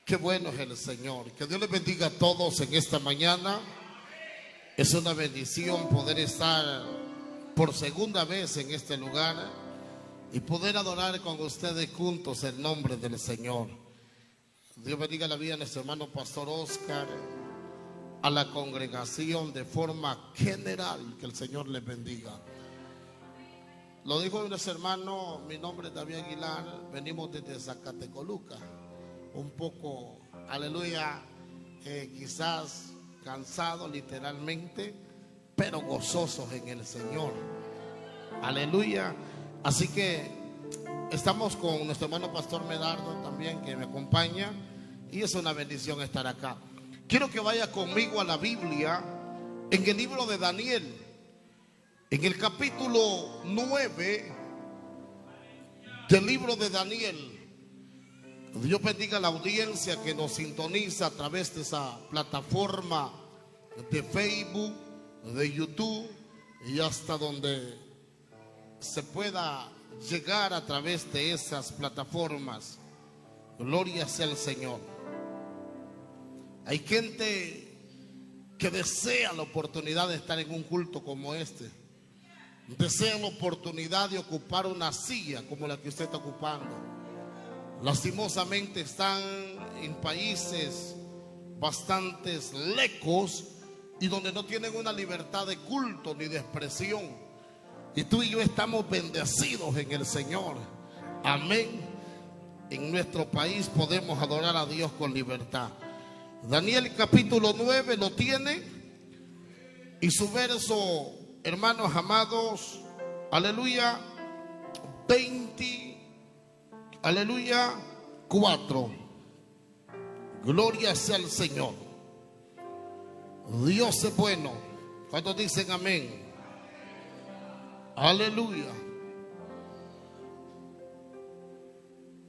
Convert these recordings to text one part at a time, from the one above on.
Qué bueno es el Señor. Que Dios les bendiga a todos en esta mañana. Es una bendición poder estar por segunda vez en este lugar y poder adorar con ustedes juntos el nombre del Señor. Dios bendiga la vida de nuestro hermano Pastor Oscar, a la congregación de forma general. Que el Señor les bendiga. Lo dijo nuestro hermano, mi nombre es David Aguilar, venimos desde Zacatecoluca, un poco, aleluya, quizás cansados literalmente, pero gozosos en el Señor, aleluya. Así que estamos con nuestro hermano Pastor Medardo también, que me acompaña, y es una bendición estar acá. Quiero que vaya conmigo a la Biblia, en el libro de Daniel, en el capítulo 9 del libro de Daniel. Dios bendiga a la audiencia que nos sintoniza a través de esa plataforma de Facebook, de YouTube y hasta donde se pueda llegar a través de esas plataformas. Gloria sea al Señor. Hay gente que desea la oportunidad de estar en un culto como este. Desea la oportunidad de ocupar una silla como la que usted está ocupando. Lastimosamente están en países bastante lejos y donde no tienen una libertad de culto ni de expresión. Y tú y yo estamos bendecidos en el Señor. Amén. En nuestro país podemos adorar a Dios con libertad. Daniel capítulo 9 lo tiene. Y su verso, hermanos amados, aleluya, 4. Gloria sea al Señor. Dios es bueno. ¿Cuántos dicen amén? Aleluya.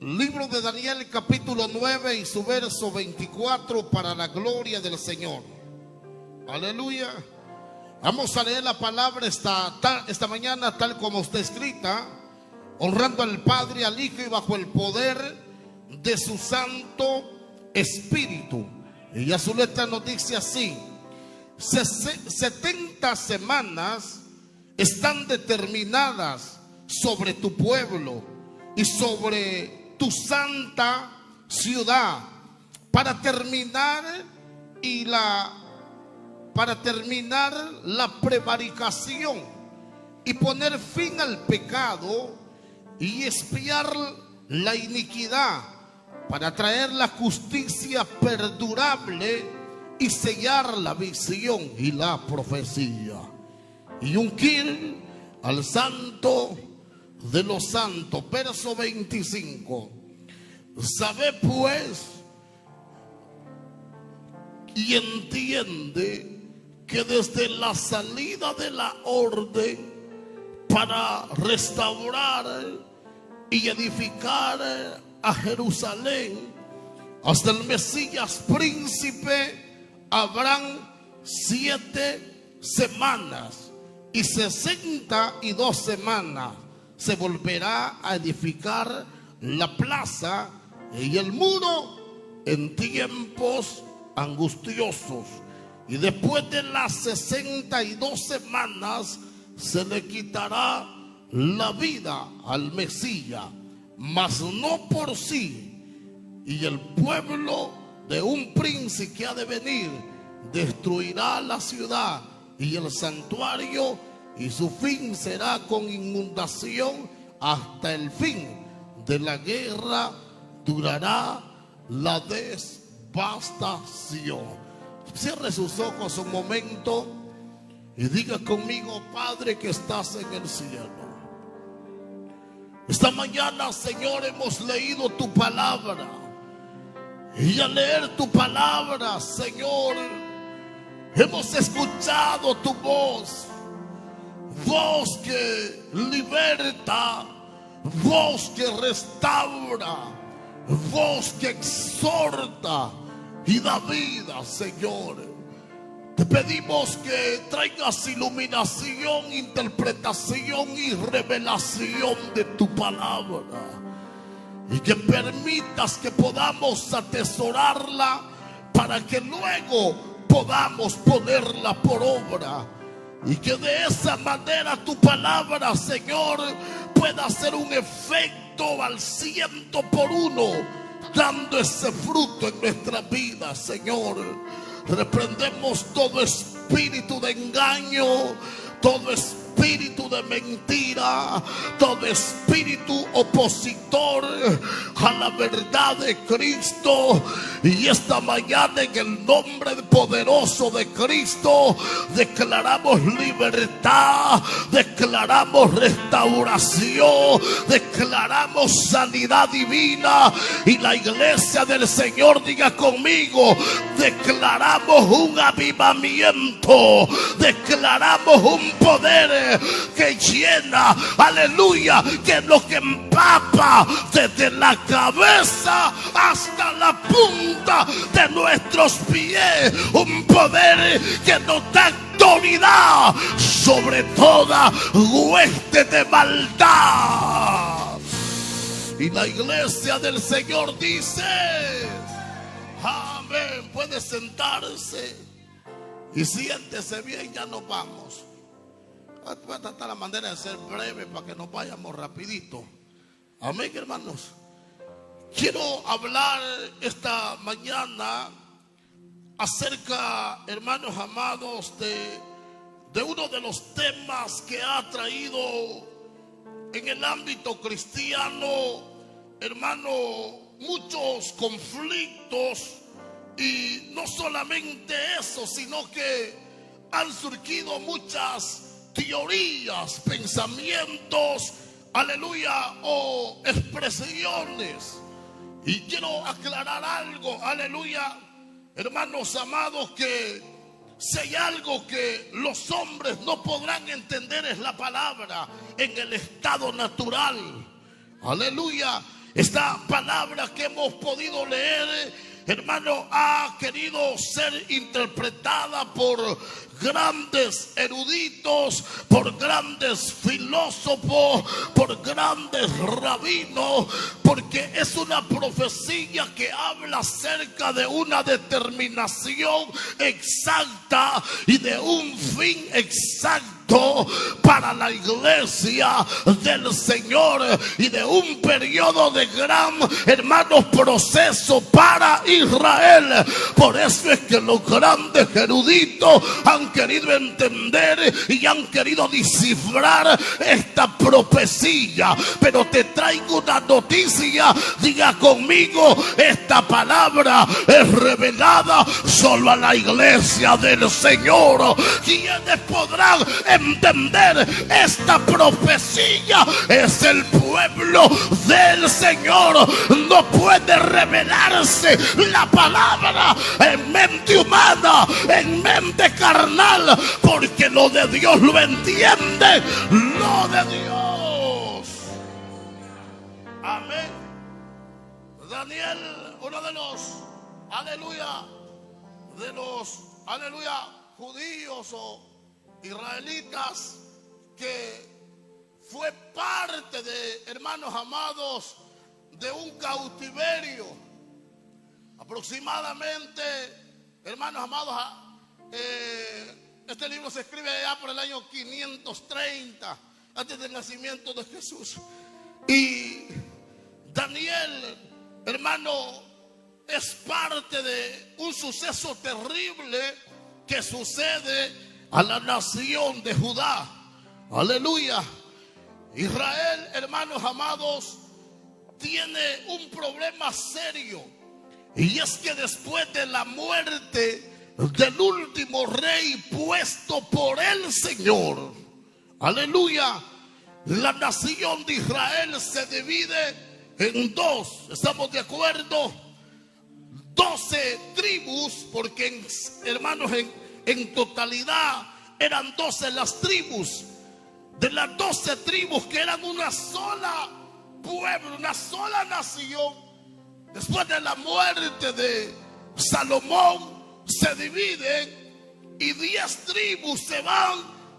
Libro de Daniel capítulo 9 y su verso 24, para la gloria del Señor. Aleluya. Vamos a leer la palabra esta mañana tal como está escrita, honrando al Padre, al Hijo y bajo el poder de su Santo Espíritu. Y a su letra nos dice así: 70 semanas están determinadas sobre tu pueblo y sobre tu santa ciudad para terminar la prevaricación y poner fin al pecado y expiar la iniquidad, para traer la justicia perdurable y sellar la visión y la profecía, y ungir al santo de los santos. Verso 25. Sabe pues y entiende que desde la salida de la orden para restaurar y edificar a Jerusalén hasta el Mesías príncipe habrán 7 semanas, y 62 semanas se volverá a edificar la plaza y el muro en tiempos angustiosos. Y después de las 62 semanas se le quitará la vida al Mesías, mas no por sí. Y el pueblo de un príncipe que ha de venir destruirá la ciudad y el santuario, y su fin será con inundación hasta el fin de la guerra. Durará la devastación. Cierre sus ojos un momento y diga conmigo: Padre que estás en el cielo, esta mañana, Señor, hemos leído tu palabra, y al leer tu palabra, Señor, hemos escuchado tu voz, voz que liberta, voz que restaura, voz que exhorta y da vida. Señor, te pedimos que traigas iluminación, interpretación y revelación de tu palabra. y que permitas que podamos atesorarla para que luego podamos ponerla por obra, y que de esa manera tu palabra, Señor, pueda hacer un efecto al 100%, dando ese fruto en nuestra vida, Señor. Reprendemos todo espíritu de engaño, todo espíritu de mentira, todo espíritu opositor a la verdad de Cristo. Y esta mañana, en el nombre poderoso de Cristo, declaramos libertad, declaramos restauración, declaramos sanidad divina. Y la iglesia del Señor diga conmigo: declaramos un avivamiento, declaramos un poder que llena, aleluya, que lo que empapa desde la cabeza hasta la punta de nuestros pies, un poder que nos da autoridad sobre toda hueste de maldad. Y la iglesia del Señor dice: amén. Puede sentarse y siéntese bien, ya nos vamos. Voy a tratar la manera de ser breve para que nos vayamos rapidito. Amén, hermanos. Quiero hablar esta mañana acerca, hermanos amados, de uno de los temas que ha traído en el ámbito cristiano, hermano, muchos conflictos. Y no solamente eso, sino que han surgido muchas teorías, pensamientos, aleluya, o expresiones. Y quiero aclarar algo, aleluya, hermanos amados, que si hay algo que los hombres no podrán entender es la palabra en el estado natural. Aleluya. Esta palabra que hemos podido leer, hermano, ha querido ser interpretada por grandes eruditos, por grandes filósofos, por grandes rabinos, porque es una profecía que habla acerca de una determinación exacta y de un fin exacto para la iglesia del Señor, y de un periodo de gran, hermanos, proceso para Israel. Por eso es que los grandes eruditos han querido entender y han querido descifrar esta profecía. Pero te traigo una noticia, diga conmigo: esta palabra es revelada solo a la iglesia del Señor. ¿Quiénes podrán entender esta profecía? Es el pueblo del Señor. No puede revelarse la palabra en mente humana, en mente carnal, porque lo de Dios lo entiende lo de Dios. Amén. Daniel, uno de los, aleluya, judíos o israelitas, que fue parte de, hermanos amados, de un cautiverio. Aproximadamente, hermanos amados, este libro se escribe allá por el año 530 antes del nacimiento de Jesús. Y Daniel, hermano, es parte de un suceso terrible que sucede a la nación de Judá. Aleluya. Israel, hermanos amados, tiene un problema serio, y es que después de la muerte del último rey puesto por el Señor, aleluya, la nación de Israel se divide en dos. ¿Estamos de acuerdo? 12 tribus, porque hermanos, en totalidad eran 12 las tribus. De las 12 tribus, que eran una sola pueblo, una sola nación, después de la muerte de Salomón se dividen, y 10 tribus se van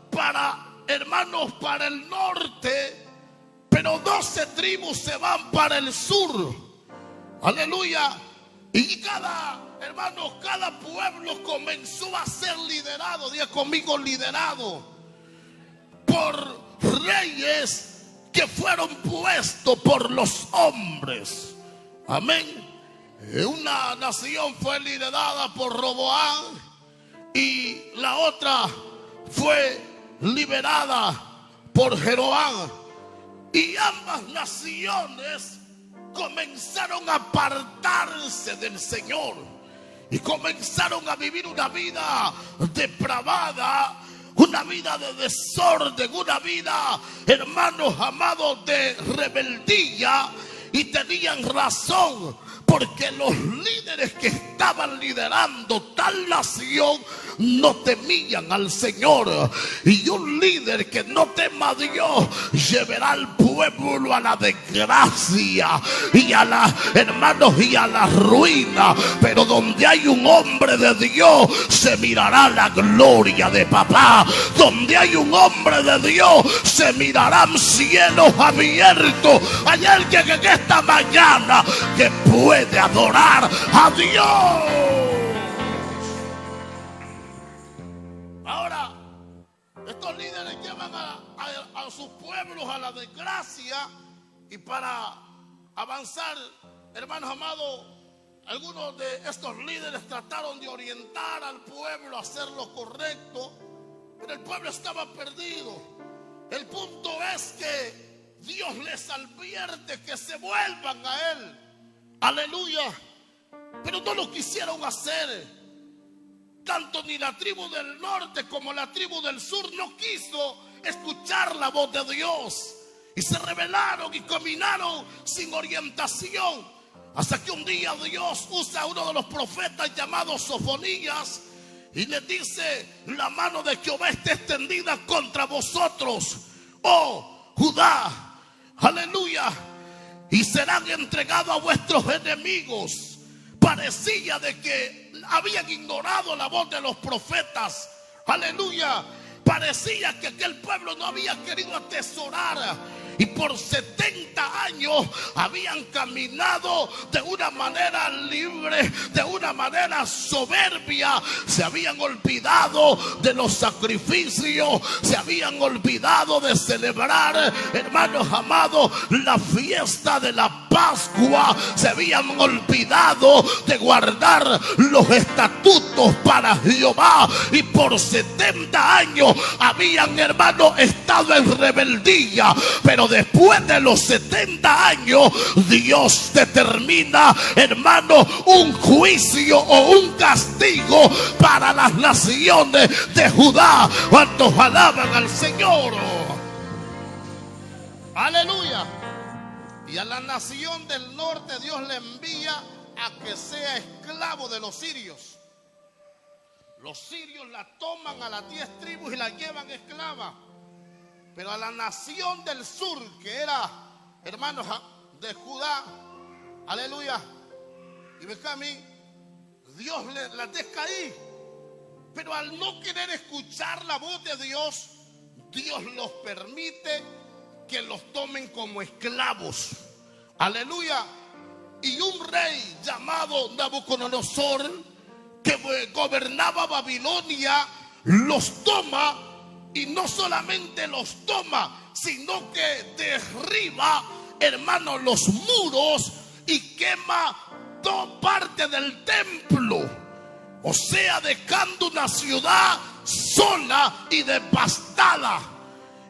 para, hermanos, para el norte. pero 12 tribus se van para el sur. Aleluya. Y cada pueblo comenzó a ser liderado, diga conmigo, liderado por reyes que fueron puestos por los hombres. Amén. Una nación fue liderada por Roboam y la otra fue liberada por Jeroboam. Y ambas naciones comenzaron a apartarse del Señor y comenzaron a vivir una vida depravada, una vida de desorden, una vida, hermanos amados, de rebeldía. Y tenían razón, porque los líderes que estaban liderando tal nación no temían al Señor. Y un líder que no tema a Dios llevará al pueblo a la desgracia y a la, hermanos, y a la ruina. Pero donde hay un hombre de Dios se mirará la gloria de papá. Donde hay un hombre de Dios se mirarán cielos abiertos. Hay alguien en esta mañana que puede adorar a Dios. Ahora, estos líderes llevan a sus pueblos a la desgracia, y para avanzar, hermanos amados, algunos de estos líderes trataron de orientar al pueblo a hacer lo correcto, pero el pueblo estaba perdido. El punto es que Dios les advierte que se vuelvan a Él. Aleluya. Pero no lo quisieron hacer. Tanto ni la tribu del norte como la tribu del sur no quiso escuchar la voz de Dios. Y se rebelaron y caminaron sin orientación. Hasta que un día Dios usa a uno de los profetas llamado Sofonías y le dice: la mano de Jehová está extendida contra vosotros, oh Judá. Aleluya. Y serán entregados a vuestros enemigos. Parecía de que habían ignorado la voz de los profetas. Aleluya. Parecía que aquel pueblo no había querido atesorar. Y por 70 años habían caminado de una manera libre, de una manera soberbia. Se habían olvidado de los sacrificios, se habían olvidado de celebrar, hermanos amados, la fiesta de la Pascua. Se habían olvidado de guardar los estatutos para Jehová. Y por 70 años habían, hermanos, estado en rebeldía. Pero después de los 70 años, Dios determina, hermano, un juicio o un castigo para las naciones de Judá. ¿Cuántos alaban al Señor? Aleluya. Y a la nación del norte Dios le envía a que sea esclavo de los sirios. Los sirios la toman a las 10 tribus y la llevan esclava. Pero a la nación del sur, que era, hermanos, de Judá, aleluya, y Benjamín, Dios la deja ahí. Pero al no querer escuchar la voz de Dios, Dios los permite que los tomen como esclavos. Aleluya. Y un rey llamado Nabucodonosor, que gobernaba Babilonia, los toma. Y no solamente los toma, sino que derriba, hermanos, los muros y quema toda parte del templo. O sea, dejando una ciudad sola y devastada.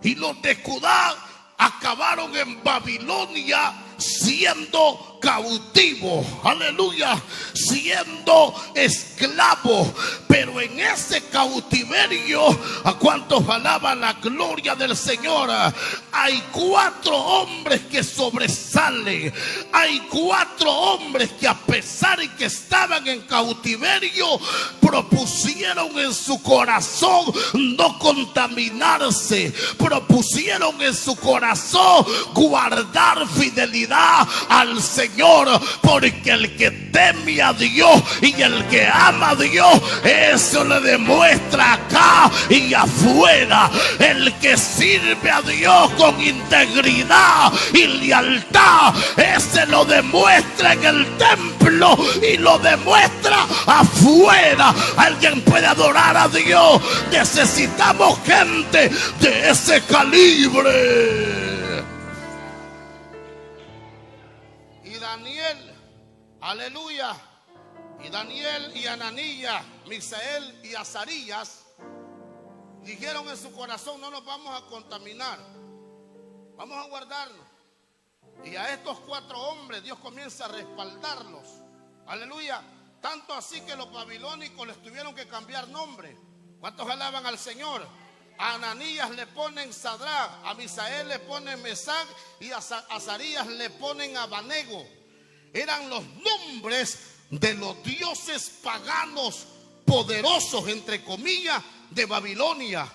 Y los de Judá acabaron en Babilonia siendo cautivos, aleluya, siendo esclavos. Pero en ese cautiverio, ¿a cuántos alaban la gloria del Señor? Hay 4 hombres que sobresalen. Hay 4 hombres que, a pesar de que estaban en cautiverio, propusieron en su corazón no contaminarse. Propusieron en su corazón guardar fidelidad al Señor. Señor, porque el que teme a Dios y el que ama a Dios, eso le demuestra acá y afuera. El que sirve a Dios con integridad y lealtad, ese lo demuestra en el templo y lo demuestra afuera. Alguien puede adorar a Dios. Necesitamos gente de ese calibre. Y Daniel, aleluya, y Daniel y Ananías, Misael y Azarías dijeron en su corazón: no nos vamos a contaminar, vamos a guardarnos. Y a estos 4 hombres Dios comienza a respaldarlos, aleluya. Tanto así que los babilónicos les tuvieron que cambiar nombre. ¿Cuántos alaban al Señor? A Ananías le ponen Sadrach, a Misael le ponen Mesac y a Azarías le ponen Abednego. Eran los nombres de los dioses paganos poderosos, entre comillas, de Babilonia.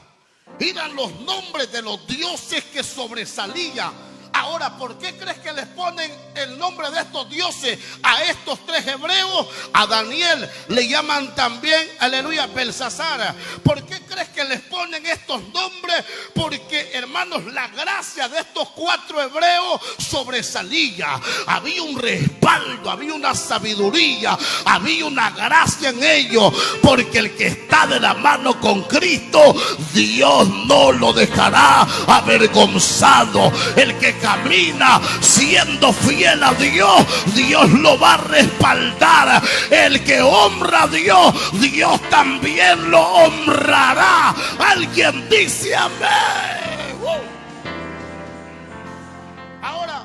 Eran los nombres de los dioses que sobresalían. Ahora, ¿por qué crees que les ponen el nombre de estos dioses a estos 3 hebreos? A Daniel le llaman también, aleluya, Belsasar. ¿Por qué crees que les ponen estos nombres? Porque, hermanos, la gracia de estos 4 hebreos sobresalía. Había un respaldo, había una sabiduría, había una gracia en ellos. Porque el que está de la mano con Cristo, Dios no lo dejará avergonzado. El que camina siendo fiel a Dios, Dios lo va a respaldar. El que honra a Dios, Dios también lo honrará. Alguien dice amén. Ahora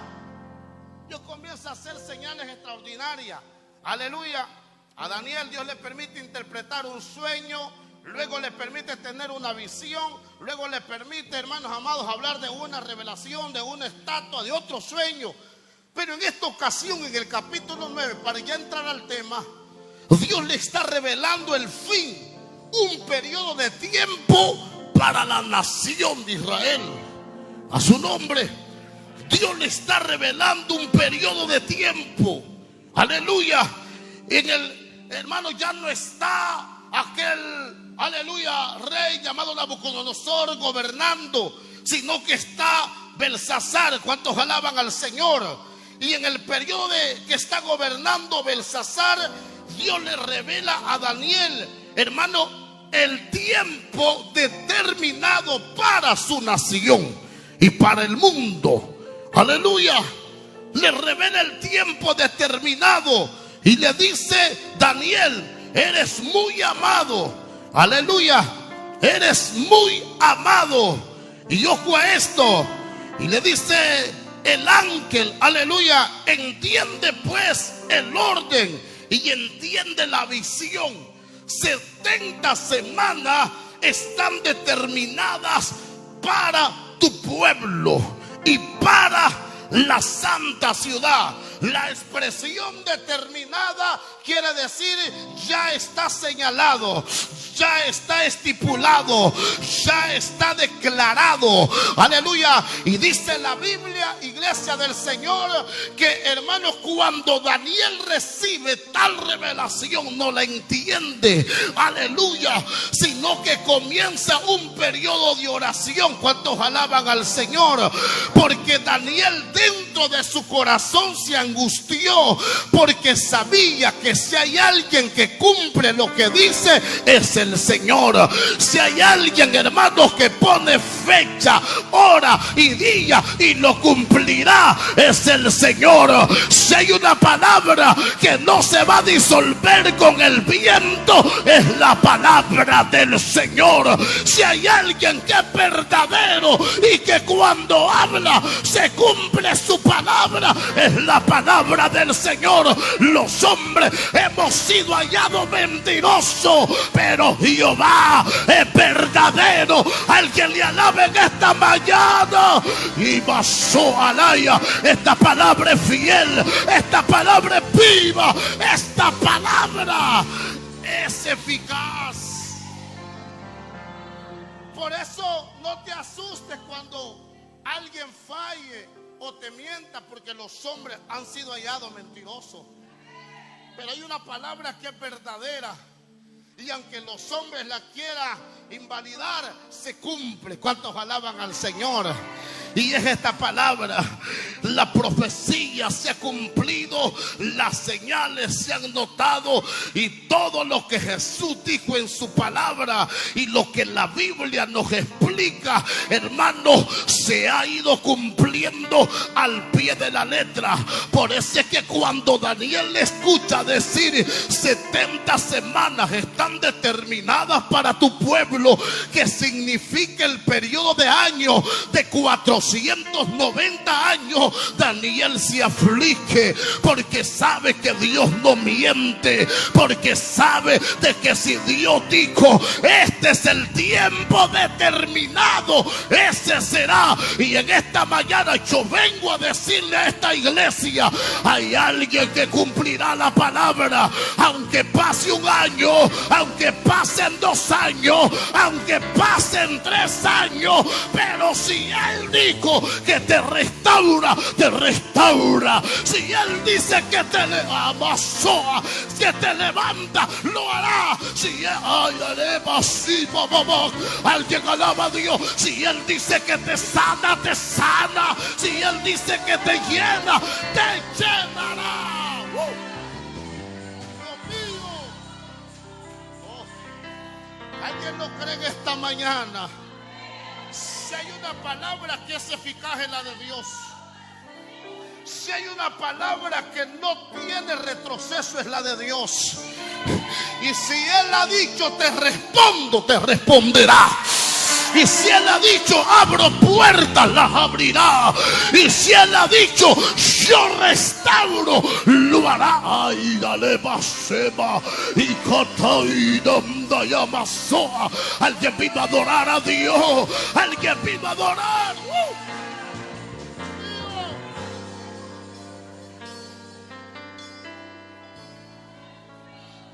Dios comienza a hacer señales extraordinarias, aleluya. A Daniel Dios le permite interpretar un sueño, luego le permite tener una visión, luego le permite, hermanos amados, hablar de una revelación, de una estatua, de otro sueño. Pero en esta ocasión, en el capítulo 9, para ya entrar al tema, Dios le está revelando el fin, un periodo de tiempo para la nación de Israel. A su nombre, Dios le está revelando un periodo de tiempo, aleluya. En el, hermano, ya no está aquel, aleluya, rey llamado Nabucodonosor gobernando, sino que está Belsasar. ¿Cuántos alaban al Señor? Y en el periodo que está gobernando Belsasar, Dios le revela a Daniel, hermano, el tiempo determinado para su nación y para el mundo. Aleluya. Le revela el tiempo determinado y le dice: Daniel, eres muy amado. Aleluya, eres muy amado. Y ojo a esto. Y le dice el ángel, aleluya, entiende pues el orden y entiende la visión. 70 semanas están determinadas para tu pueblo y para la santa ciudad. La expresión determinada quiere decir ya está señalado, ya está estipulado, ya está declarado. Aleluya. Y dice la Biblia, iglesia del Señor, que, hermanos, cuando Daniel recibe tal revelación, no la entiende, aleluya, sino que comienza un periodo de oración. ¿Cuántos alaban al Señor? Porque Daniel, dentro de su corazón, se angustió, porque sabía que si hay alguien que cumple lo que dice, es el Señor. Si hay alguien, hermanos, que pone fecha, hora y día y lo cumplirá, es el Señor. Si hay una palabra que no se va a disolver con el viento, es la palabra del Señor. Si hay alguien que es verdadero y que cuando habla se cumple su palabra, es la palabra del Señor. Los hombres hemos sido hallados mentirosos, pero Jehová es verdadero. Alguien le alabe en esta mañana. Y pasó alaya. Esta palabra es fiel, esta palabra es viva, esta palabra es eficaz. Por eso no te asustes cuando alguien falle o te mienta, porque los hombres han sido hallados mentirosos. Pero hay una palabra que es verdadera, y aunque los hombres la quieran invalidar, se cumple. ¿Cuántos alaban al Señor? Y es esta palabra: la profecía se ha cumplido, las señales se han notado, y todo lo que Jesús dijo en su palabra y lo que la Biblia nos explica, hermanos, se ha ido cumpliendo al pie de la letra. Por eso es que cuando Daniel le escucha decir 70 semanas están determinadas para tu pueblo, que significa el periodo de años de 490 años, Daniel se aflige, porque sabe que Dios no miente, porque sabe de que si Dios dijo este es el tiempo determinado, ese será. Y en esta mañana yo vengo a decirle a esta iglesia: hay alguien que cumplirá la palabra, aunque pase un año, aunque pasen 2 años, aunque pasen 3 años. Pero si Él dijo que te restaura, te restaura. Si Él dice que te amasó, que te levanta, lo hará. Si Él, alguien alaba a Dios. Si Él dice que te sana, te sana. Si Él dice que te llena, te llenará. Dios mío. ¿Alguien lo cree en esta mañana? Si hay una palabra que es eficaz, es la de Dios. Si hay una palabra que no tiene retroceso, es la de Dios. Y si Él ha dicho te respondo, te responderá. Y si Él ha dicho abro puertas, las abrirá. Y si Él ha dicho yo restauro, lo hará. Ay, dale basema y cotaidam dayamasoa. Alguien vino a adorar a Dios. Alguien vino a adorar.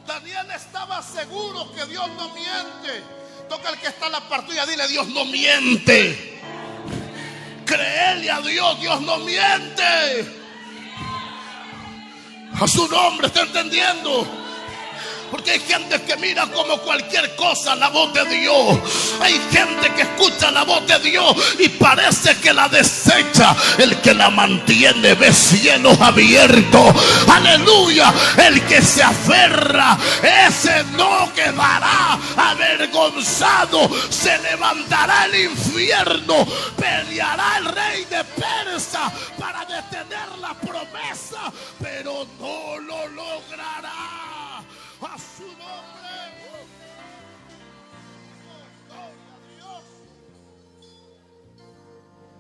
Daniel estaba seguro que Dios no miente. Toca al que está en la partida, dile: Dios no miente. Créele a Dios, Dios no miente. A su nombre, ¿está entendiendo? Porque hay gente que mira como cualquier cosa la voz de Dios. Hay gente que escucha la voz de Dios y parece que la desecha. El que la mantiene ve cielos abiertos. Aleluya. El que se aferra, ese no quedará avergonzado. Se levantará el infierno. Peleará el rey de Persia para detener la promesa, pero no lo logrará. A su nombre.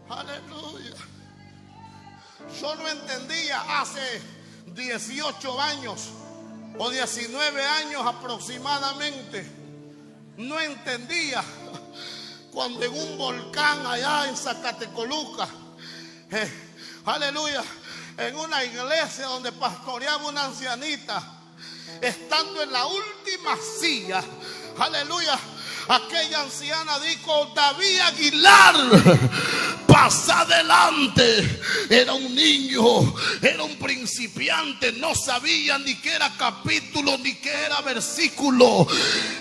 Aleluya. Yo no entendía hace 18 años o 19 años aproximadamente. No entendía cuando en un volcán allá en Zacatecoluca, aleluya, en una iglesia donde pastoreaba una ancianita, estando en la última silla, aleluya, aquella anciana dijo: David Aguilar, pasa adelante. Era un niño, era un principiante, no sabía ni qué era capítulo ni qué era versículo.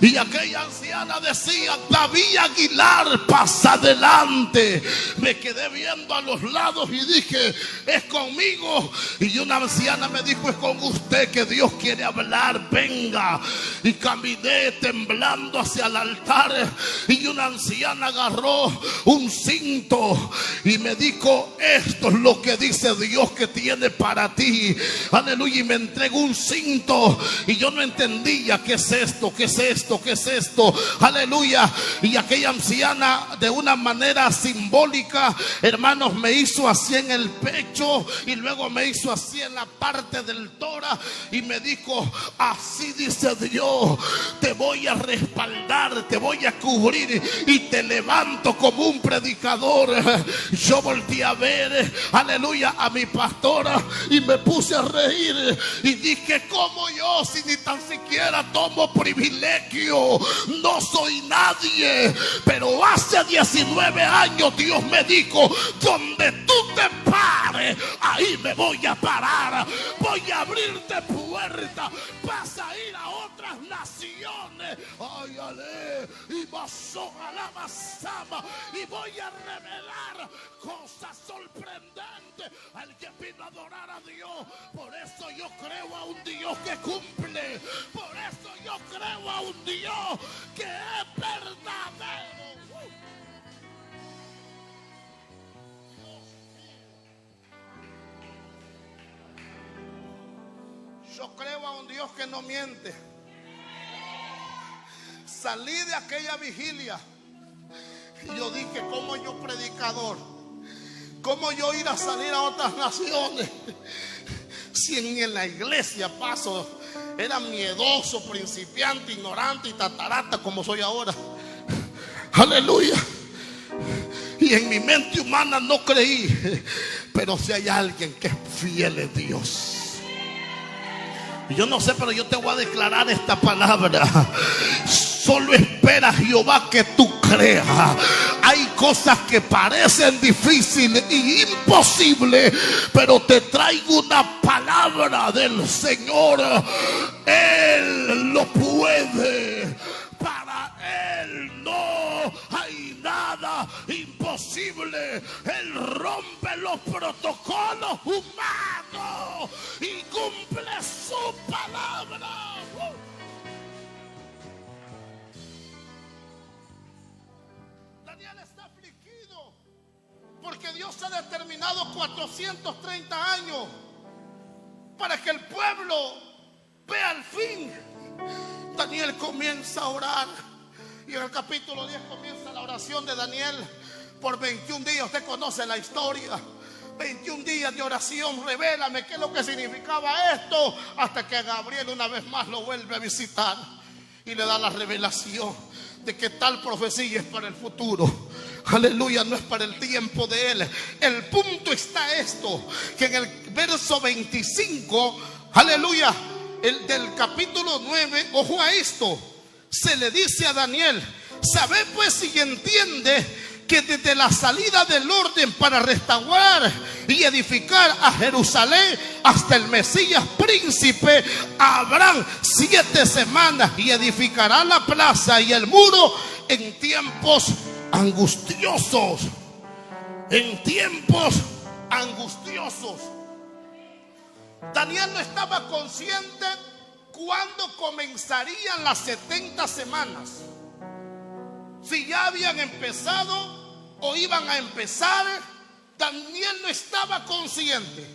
Y aquella anciana decía: David Aguilar, pasa adelante. Me quedé viendo a los lados y dije: ¿es conmigo? Y una anciana me dijo: es con usted que Dios quiere hablar, venga. Y caminé temblando hacia el altar. Y una anciana agarró un cinto y me dijo: esto es lo que dice Dios que tiene para ti. Aleluya. Y me entregó un cinto y yo no entendía qué es esto, qué es esto, qué es esto. Aleluya. Y aquella anciana, de una manera simbólica, hermanos, me hizo así en el pecho y luego me hizo así en la parte del tórax y me dijo: así dice Dios, te voy a respaldar, te voy a cubrir y te levanto como un predicador. Yo volteé a ver, aleluya, a mi pastora y me puse a reír y dije: ¿cómo yo, si ni tan siquiera tomo privilegio? No soy nadie. Pero hace 19 años Dios me dijo: donde tú te pares, nombre, ahí me voy a parar. Voy a abrirte puerta. Vas a ir a otras naciones. Ay, ale, y pasó a la masama. Y voy a revelar cosas sorprendentes. Alguien vino a adorar a Dios. Por eso yo creo a un Dios que cumple. Por eso yo creo a un Dios que es verdadero. Yo creo a un Dios que no miente. Salí de aquella vigilia y yo dije, ¿cómo yo predicador? ¿Cómo yo ir a salir a otras naciones? Si en la iglesia paso, era miedoso, principiante, ignorante y tatarata como soy ahora. Aleluya. Y en mi mente humana no creí. Pero si hay alguien que es fiel a Dios. Yo no sé, pero yo te voy a declarar esta palabra. Solo espera Jehová que tú creas. Hay cosas que parecen difíciles e imposibles, pero te traigo una palabra del Señor. Él lo puede. Para Él no hay nada imposible. Él rompe los protocolos humanos y cumple su palabra. Daniel está afligido porque Dios ha determinado 430 años para que el pueblo vea el fin. Daniel comienza a orar y en el capítulo 10 comienza la oración de Daniel por 21 días. Usted conoce la historia. 21 días de oración. Revélame qué es lo que significaba esto, hasta que Gabriel una vez más lo vuelve a visitar y le da la revelación de que tal profecía es para el futuro. Aleluya, no es para el tiempo de él. El punto está esto, que en el verso 25, aleluya, el del capítulo 9, ojo a esto, se le dice a Daniel: sabe pues y entiende que desde la salida del orden para restaurar y edificar a Jerusalén hasta el Mesías príncipe habrán 7 semanas, y edificará la plaza y el muro en tiempos angustiosos. En tiempos angustiosos. Daniel no estaba consciente cuándo comenzarían las 70 semanas. Si ya habían empezado o iban a empezar, Daniel no estaba consciente.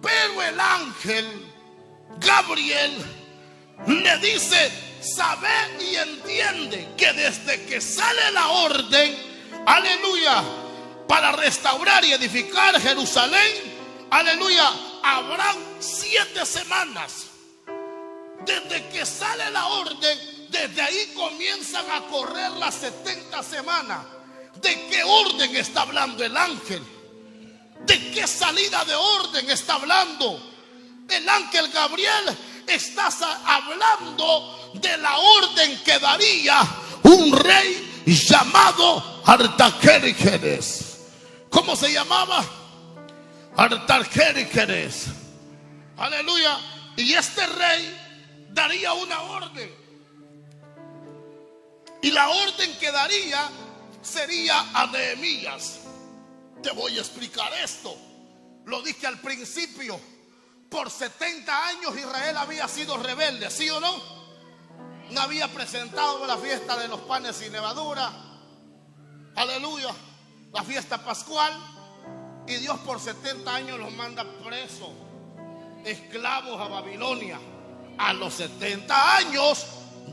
Pero el ángel Gabriel le dice: sabe y entiende que desde que sale la orden, aleluya, para restaurar y edificar Jerusalén, aleluya, habrán 7 semanas. Desde que sale la orden, desde ahí comienzan a correr las 70 semanas. ¿De qué orden está hablando el ángel? ¿De qué salida de orden está hablando? El ángel Gabriel está hablando de la orden que daría un rey llamado Artajerjes. ¿Cómo se llamaba? Artajerjes. Aleluya. Y este rey daría una orden. Y la orden que daría sería a Nehemías. Te voy a explicar esto. Lo dije al principio. Por 70 años Israel había sido rebelde, ¿sí o no? No había presentado la fiesta de los panes sin levadura. Aleluya. La fiesta pascual. Y Dios por 70 años los manda presos, esclavos a Babilonia. A los 70 años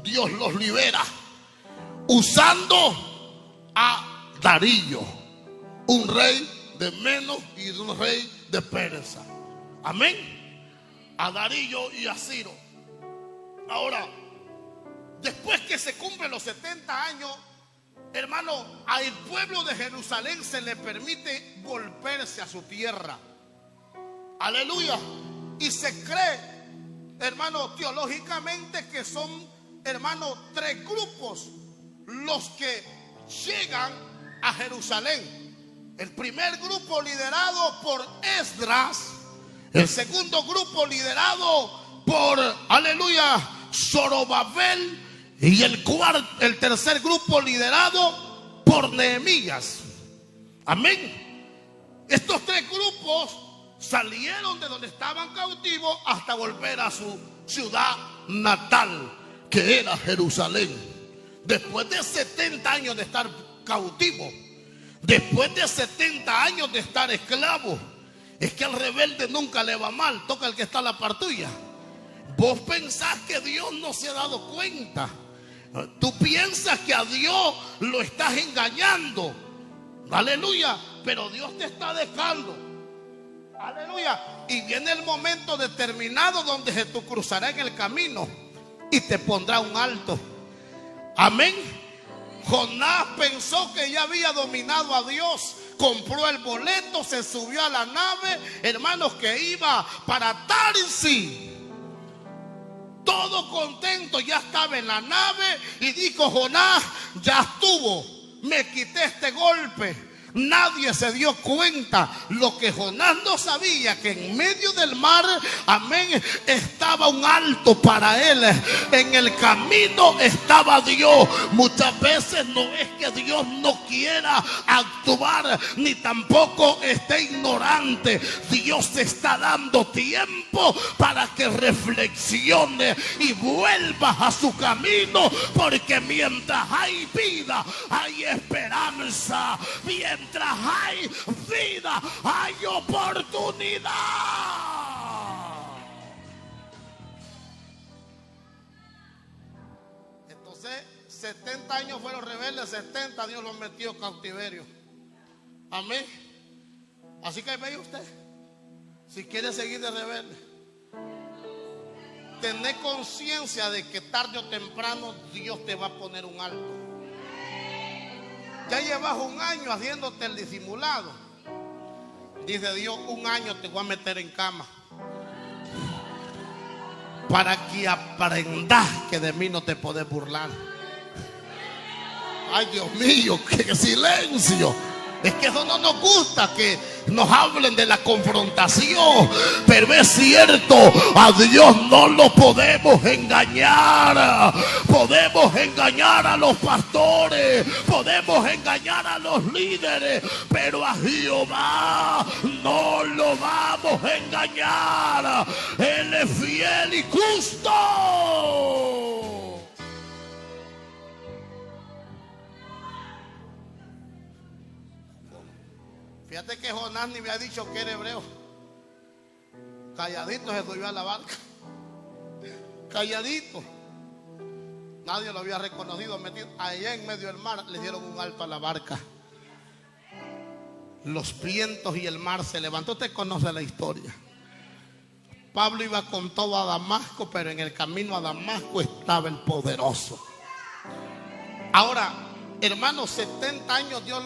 Dios los libera, usando a Darío, un rey de Menos y un rey de Persa. Amén. A Darío y a Ciro. Ahora, después que se cumplen los 70 años, hermano, al pueblo de Jerusalén se le permite volverse a su tierra. Aleluya. Y se cree, hermano, teológicamente que son, hermano, 3 grupos los que llegan a Jerusalén. El primer grupo liderado por Esdras, el segundo grupo liderado por, aleluya, Zorobabel, y el tercer grupo liderado por Nehemías. Amén. Estos tres grupos salieron de donde estaban cautivos hasta volver a su ciudad natal, que era Jerusalén. Después de 70 años de estar cautivo, después de 70 años de estar esclavo. Es que al rebelde nunca le va mal. Toca el que está a la par tuya. Vos pensás que Dios no se ha dado cuenta. Tú piensas que a Dios lo estás engañando. Aleluya. Pero Dios te está dejando. Aleluya. Y viene el momento determinado donde se te cruzará en el camino y te pondrá un alto. Amén. Jonás pensó que ya había dominado a Dios. Compró el boleto, se subió a la nave, hermanos, que iba para Tarsis. Todo contento, ya estaba en la nave y dijo: Jonás, ya estuvo, me quité este golpe. Nadie se dio cuenta. Lo que Jonás no sabía, que en medio del mar, amén, estaba un alto para él. En el camino estaba Dios. Muchas veces no es que Dios no quiera actuar, ni tampoco esté ignorante. Dios te está dando tiempo para que reflexione y vuelvas a su camino, porque mientras hay vida, hay esperanza. Mientras hay vida, hay oportunidad. Entonces 70 años fueron rebeldes, 70 Dios los metió en cautiverio. Amén. Así que ve usted, si quiere seguir de rebelde, tener conciencia de que tarde o temprano Dios te va a poner un alto. Ya llevas un año haciéndote el disimulado. Dice Dios: un año te voy a meter en cama para que aprendas que de mí no te podés burlar. Ay, Dios mío, qué silencio. Es que eso no nos gusta, que nos hablen de la confrontación. Pero es cierto, a Dios no lo podemos engañar. Podemos engañar a los pastores, podemos engañar a los líderes, pero a Jehová no lo vamos a engañar. Él es fiel y justo. Fíjate que Jonás ni me ha dicho que era hebreo. Calladito se subió a la barca. Calladito. Nadie lo había reconocido. Metido allá en medio del mar, le dieron un alto a la barca. Los vientos y el mar se levantó. Usted conoce la historia. Pablo iba con todo a Damasco, pero en el camino a Damasco estaba el poderoso. Ahora, hermanos, 70 años Dios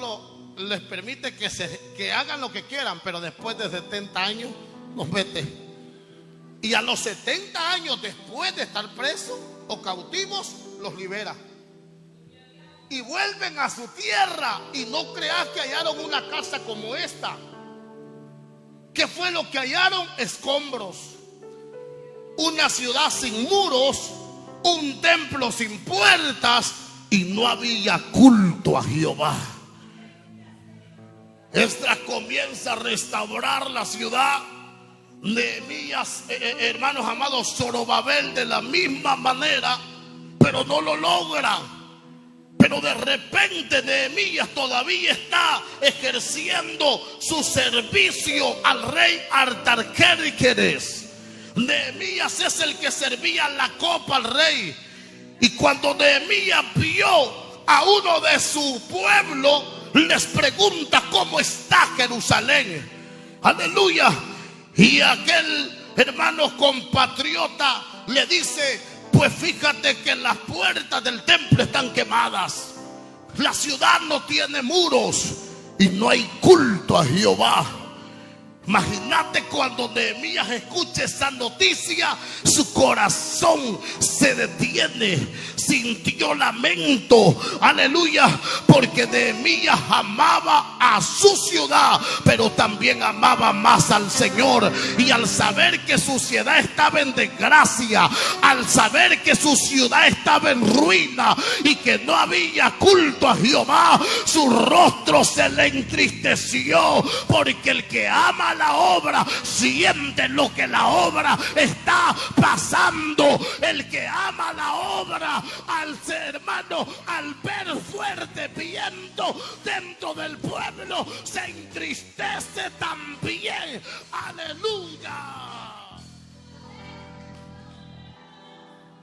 les permite que hagan lo que quieran, pero después de 70 años los mete. Y a los 70 años después de estar presos o cautivos, los libera. Y vuelven a su tierra. Y no creas que hallaron una casa como esta. ¿Qué fue lo que hallaron? Escombros. Una ciudad sin muros, un templo sin puertas, y no había culto a Jehová. Esdras comienza a restaurar la ciudad. Nehemías, hermanos amados, Zorobabel de la misma manera, pero no lo logran. Pero de repente Nehemías todavía está ejerciendo su servicio al rey Artajerjes. Nehemías es el que servía la copa al rey. Y cuando Nehemías vio a uno de su pueblo, les pregunta: ¿cómo está Jerusalén? Aleluya. Y aquel hermano compatriota le dice: pues fíjate que las puertas del templo están quemadas, la ciudad no tiene muros y no hay culto a Jehová. Imagínate cuando Nehemías escucha esa noticia, su corazón se detiene, sintió lamento, aleluya, porque Nehemías amaba a su ciudad, pero también amaba más al Señor. Y al saber que su ciudad estaba en desgracia, al saber que su ciudad estaba en ruina y que no había culto a Jehová, su rostro se le entristeció, porque el que ama la obra siente lo que la obra está pasando. El que ama la obra, al ser hermano, al ver fuerte viento dentro del pueblo, se entristece también. Aleluya.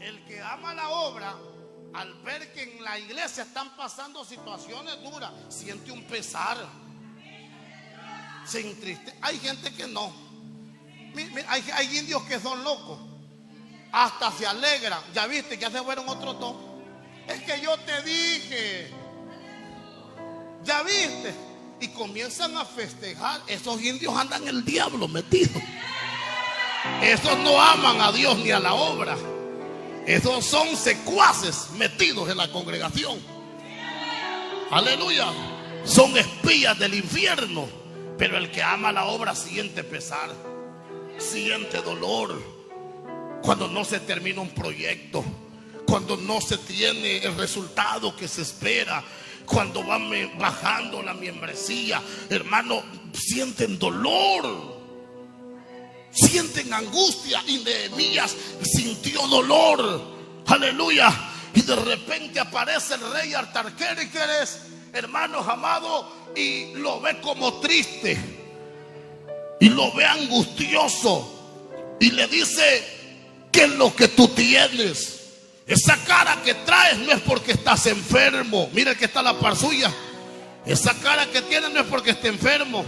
El que ama la obra, al ver que en la iglesia están pasando situaciones duras, siente un pesar, se entristece. Hay gente que no. Hay indios que son locos, hasta se alegran. Ya viste, ya se fueron otros dos. Es que yo te dije, ya viste, y comienzan a festejar. Esos indios andan en el diablo metidos. Esos no aman a Dios ni a la obra. Esos son secuaces metidos en la congregación. Aleluya. Son espías del infierno. Pero el que ama la obra siente pesar, siente dolor cuando no se termina un proyecto, cuando no se tiene el resultado que se espera, cuando van bajando la membresía. Hermano, sienten dolor, sienten angustia. Y Nehemías sintió dolor, aleluya. Y de repente aparece el rey Artajerjes, hermanos amados, y lo ve como triste y lo ve angustioso, y le dice: ¿qué es lo que tú tienes? Esa cara que traes no es porque estás enfermo. Mira que está la par suya. Esa cara que tienes no es porque esté enfermo.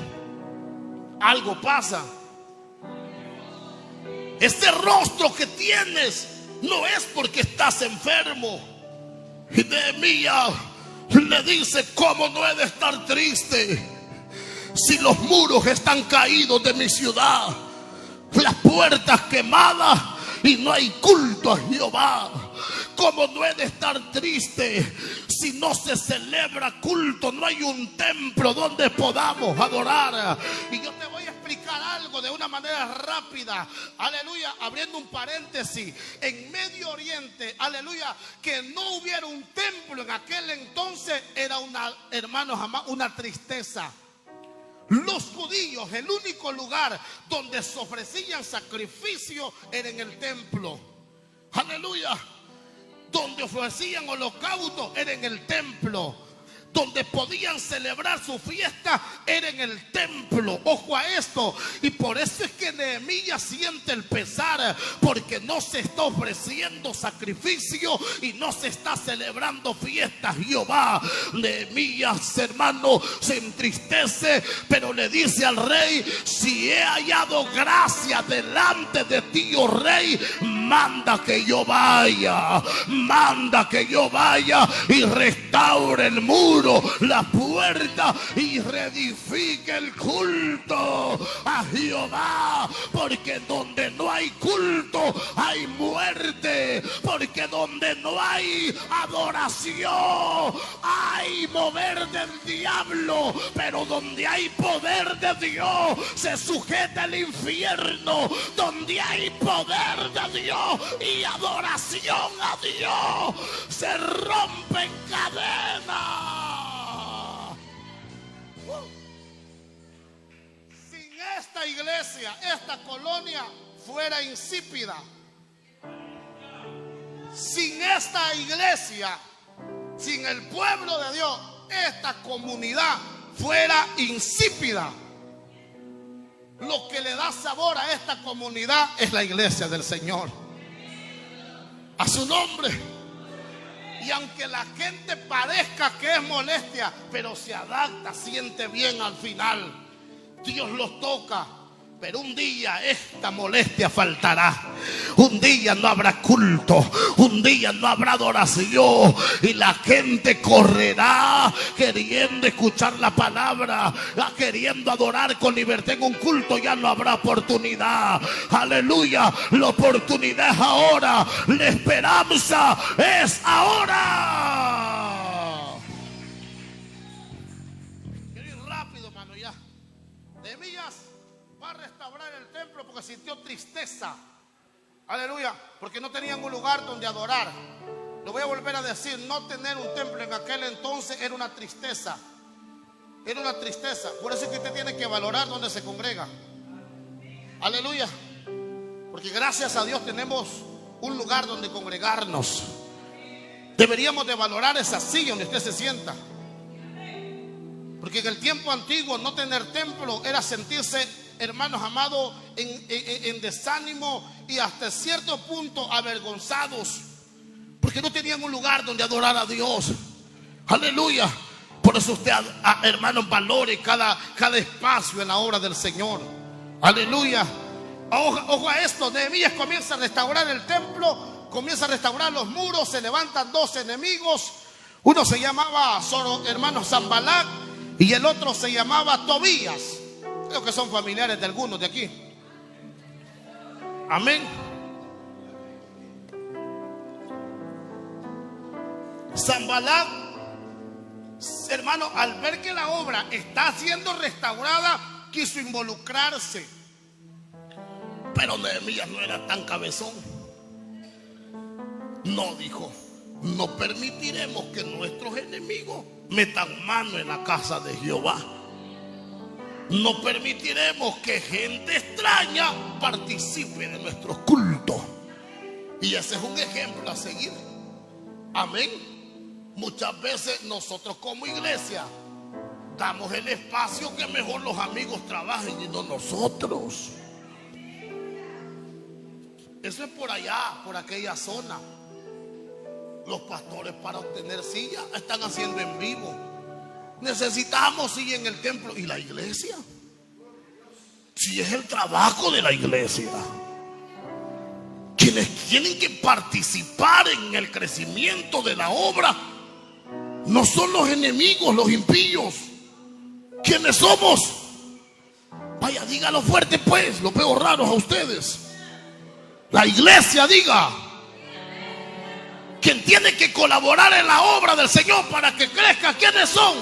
Algo pasa. Este rostro que tienes no es porque estás enfermo. Y Nehemías le dice: ¿cómo no he de estar triste si los muros están caídos de mi ciudad, las puertas quemadas y no hay culto a Jehová? ¿Cómo no he de estar triste si no se celebra culto? No hay un templo donde podamos adorar. Y yo te voy a explicar algo de una manera rápida, aleluya, abriendo un paréntesis. En Medio Oriente, aleluya, que no hubiera un templo en aquel entonces era una, hermanos, una tristeza. Los judíos, el único lugar donde se ofrecían sacrificios era en el templo, aleluya. Donde ofrecían holocausto era en el templo. Donde podían celebrar su fiesta era en el templo. Ojo a esto. Y por eso es que Nehemías siente el pesar, porque no se está ofreciendo sacrificio y no se está celebrando fiestas Jehová. Nehemías, hermano, se entristece, pero le dice al rey: si he hallado gracia delante de ti, oh rey, manda que yo vaya, manda que yo vaya y restaure el muro, la puerta, y reedifique el culto a Jehová. Porque donde no hay culto hay muerte, porque donde no hay adoración hay mover del diablo, pero donde hay poder de Dios se sujeta el infierno. Donde hay poder de Dios y adoración a Dios se rompen cadenas. Sin esta iglesia, esta colonia fuera insípida. Sin esta iglesia, sin el pueblo de Dios, esta comunidad fuera insípida. Lo que le da sabor a esta comunidad es la iglesia del Señor. A su nombre. Y aunque la gente parezca que es molestia, pero se adapta, siente bien al final. Dios los toca. Pero un día esta molestia faltará. Un día no habrá culto. Un día no habrá adoración. Y la gente correrá queriendo escuchar la palabra, queriendo adorar con libertad. En un culto ya no habrá oportunidad. Aleluya. La oportunidad es ahora. La esperanza es ahora. Quiero ir rápido, hermano, ya. Nehemías va a restaurar el templo porque sintió tristeza. Aleluya, porque no tenían un lugar donde adorar. Lo voy a volver a decir, no tener un templo en aquel entonces era una tristeza. Era una tristeza. Por eso es que usted tiene que valorar donde se congrega. Aleluya. Porque gracias a Dios tenemos un lugar donde congregarnos. Deberíamos de valorar esa silla donde usted se sienta. Porque en el tiempo antiguo no tener templo era sentirse, hermanos amados, en desánimo y hasta cierto punto avergonzados, porque no tenían un lugar donde adorar a Dios. Aleluya. Por eso usted, hermanos, valore cada espacio en la obra del Señor. Aleluya. Ojo a esto. Nehemías comienza a restaurar el templo, comienza a restaurar los muros. Se levantan dos enemigos. Uno se llamaba, hermano, Sanbalat, y el otro se llamaba Tobías. Creo que son familiares de algunos de aquí. Amén. Sanbalat, hermano, al ver que la obra está siendo restaurada, quiso involucrarse. Pero Nehemías no era tan cabezón. No, dijo: no permitiremos que nuestros enemigos metan mano en la casa de Jehová. No permitiremos que gente extraña participe de nuestros cultos. Y ese es un ejemplo a seguir. Amén. Muchas veces nosotros como iglesia damos el espacio que mejor los amigos trabajen y no nosotros. Eso es por allá, por aquella zona. Los pastores, para obtener silla, están haciendo en vivo. Necesitamos silla en el templo. ¿Y la iglesia? Si es el trabajo de la iglesia. Quienes tienen que participar en el crecimiento de la obra no son los enemigos, los impíos. ¿Quiénes somos? Vaya, dígalo fuerte pues. Los veo raros a ustedes. La iglesia, diga. Quien tiene que colaborar en la obra del Señor para que crezca, ¿quiénes son?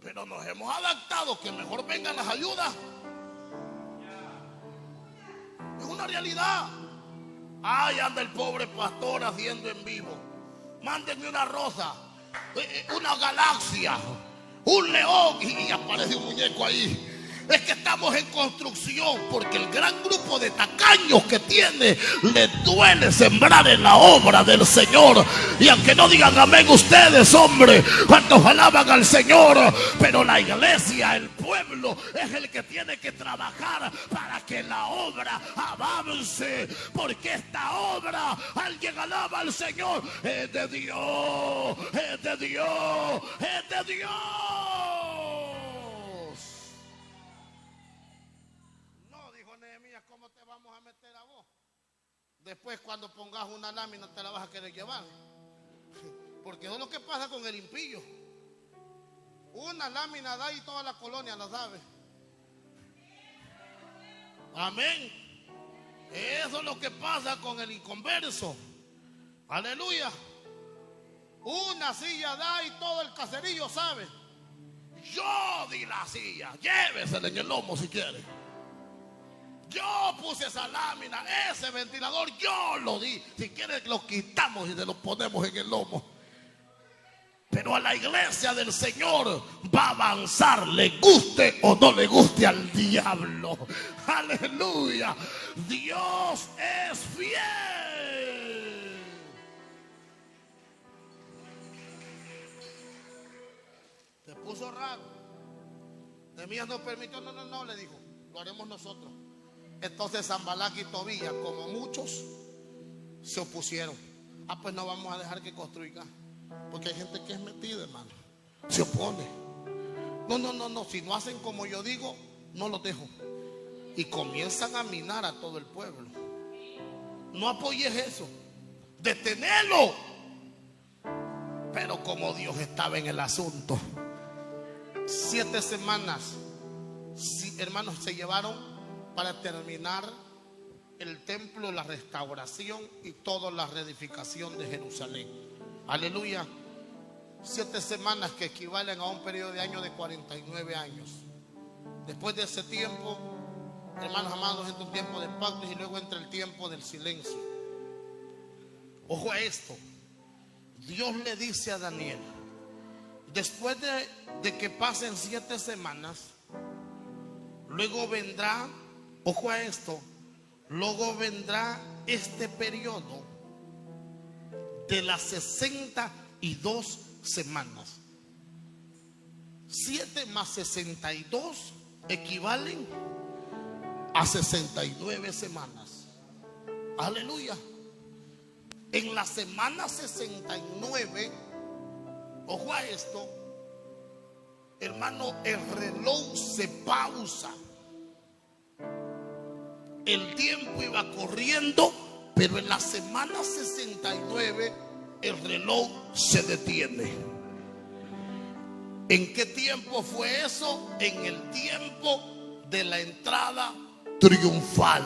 Pero nos hemos adaptado que mejor vengan las ayudas. Es una realidad. Ahí anda el pobre pastor haciendo en vivo. Mándenme una rosa, una galaxia, un león, y aparece un muñeco ahí. Es que estamos en construcción, porque el gran grupo de tacaños que tiene les duele sembrar en la obra del Señor. Y aunque no digan amén ustedes, hombre, cuantos alaban al Señor, pero la iglesia, el pueblo, es el que tiene que trabajar para que la obra avance. Porque esta obra, alguien alaba al Señor, es de Dios, es de Dios, es de Dios. ¿Cómo te vamos a meter a vos? Después cuando pongas una lámina te la vas a querer llevar. Porque eso es lo que pasa con el impío. Una lámina da y toda la colonia la sabe. Amén. Eso es lo que pasa con el inconverso. Aleluya. Una silla da y todo el caserillo sabe. Yo di la silla, llévesela en el lomo si quiere. Yo puse esa lámina, ese ventilador, yo lo di. Si quiere lo quitamos y se lo ponemos en el lomo. Pero a la iglesia del Señor va a avanzar, le guste o no le guste al diablo. Aleluya. Dios es fiel. Se puso raro. Nehemías no permitió, no, le dijo, lo haremos nosotros. Entonces Sanbalat y Tobías, como muchos, se opusieron. Pues no vamos a dejar que construya. Porque hay gente que es metida, hermano. Se opone. No, si no hacen como yo digo, no los dejo. Y comienzan a minar a todo el pueblo. No apoyes eso, detenerlo. Pero como Dios estaba en el asunto, 7 semanas, hermanos, se llevaron para terminar el templo, la restauración y toda la reedificación de Jerusalén. Aleluya. 7 semanas que equivalen a un periodo de años de 49 años. Después de ese tiempo, hermanos amados, entra un tiempo de pactos y luego entra el tiempo del silencio. Ojo a esto. Dios le dice a Daniel, después de que pasen 7 semanas, luego vendrá, ojo a esto, luego vendrá este periodo de las 62 semanas. 7 más 62 equivalen a 69 semanas. Aleluya. En la semana 69, ojo a esto, hermano, el reloj se pausa. El tiempo iba corriendo, pero en la semana 69 el reloj se detiene. ¿En qué tiempo fue eso? En el tiempo de la entrada triunfal.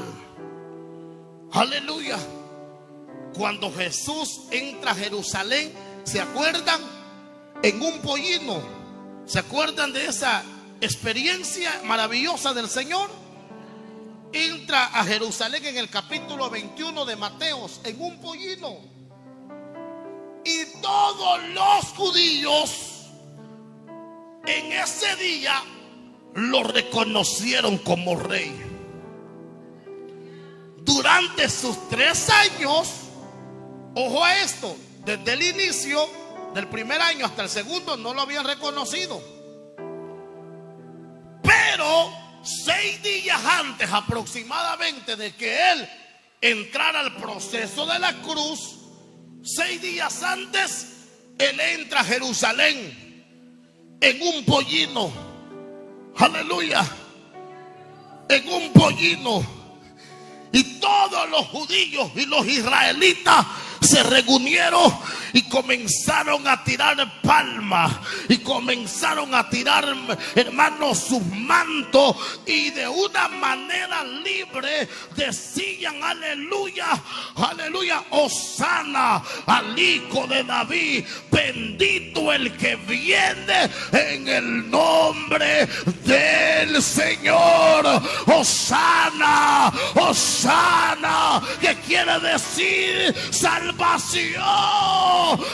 Aleluya. Cuando Jesús entra a Jerusalén, ¿se acuerdan? En un pollino. ¿Se acuerdan de esa experiencia maravillosa del Señor? Entra a Jerusalén en el capítulo 21 de Mateos, en un pollino. Y todos los judíos en ese día lo reconocieron como rey. Durante sus 3 años, ojo a esto, desde el inicio del primer año hasta el segundo no lo habían reconocido. Pero 6 días antes aproximadamente de que él entrara al proceso de la cruz, 6 días antes, él entra a Jerusalén en un pollino. Aleluya. En un pollino. Y todos los judíos y los israelitas se reunieron y comenzaron a tirar palmas y comenzaron a tirar, hermanos, sus mantos, y de una manera libre decían: aleluya, aleluya, hosana al Hijo de David, bendito el que viene en el nombre del Señor. Hosana, hosana, que quiere decir salvación.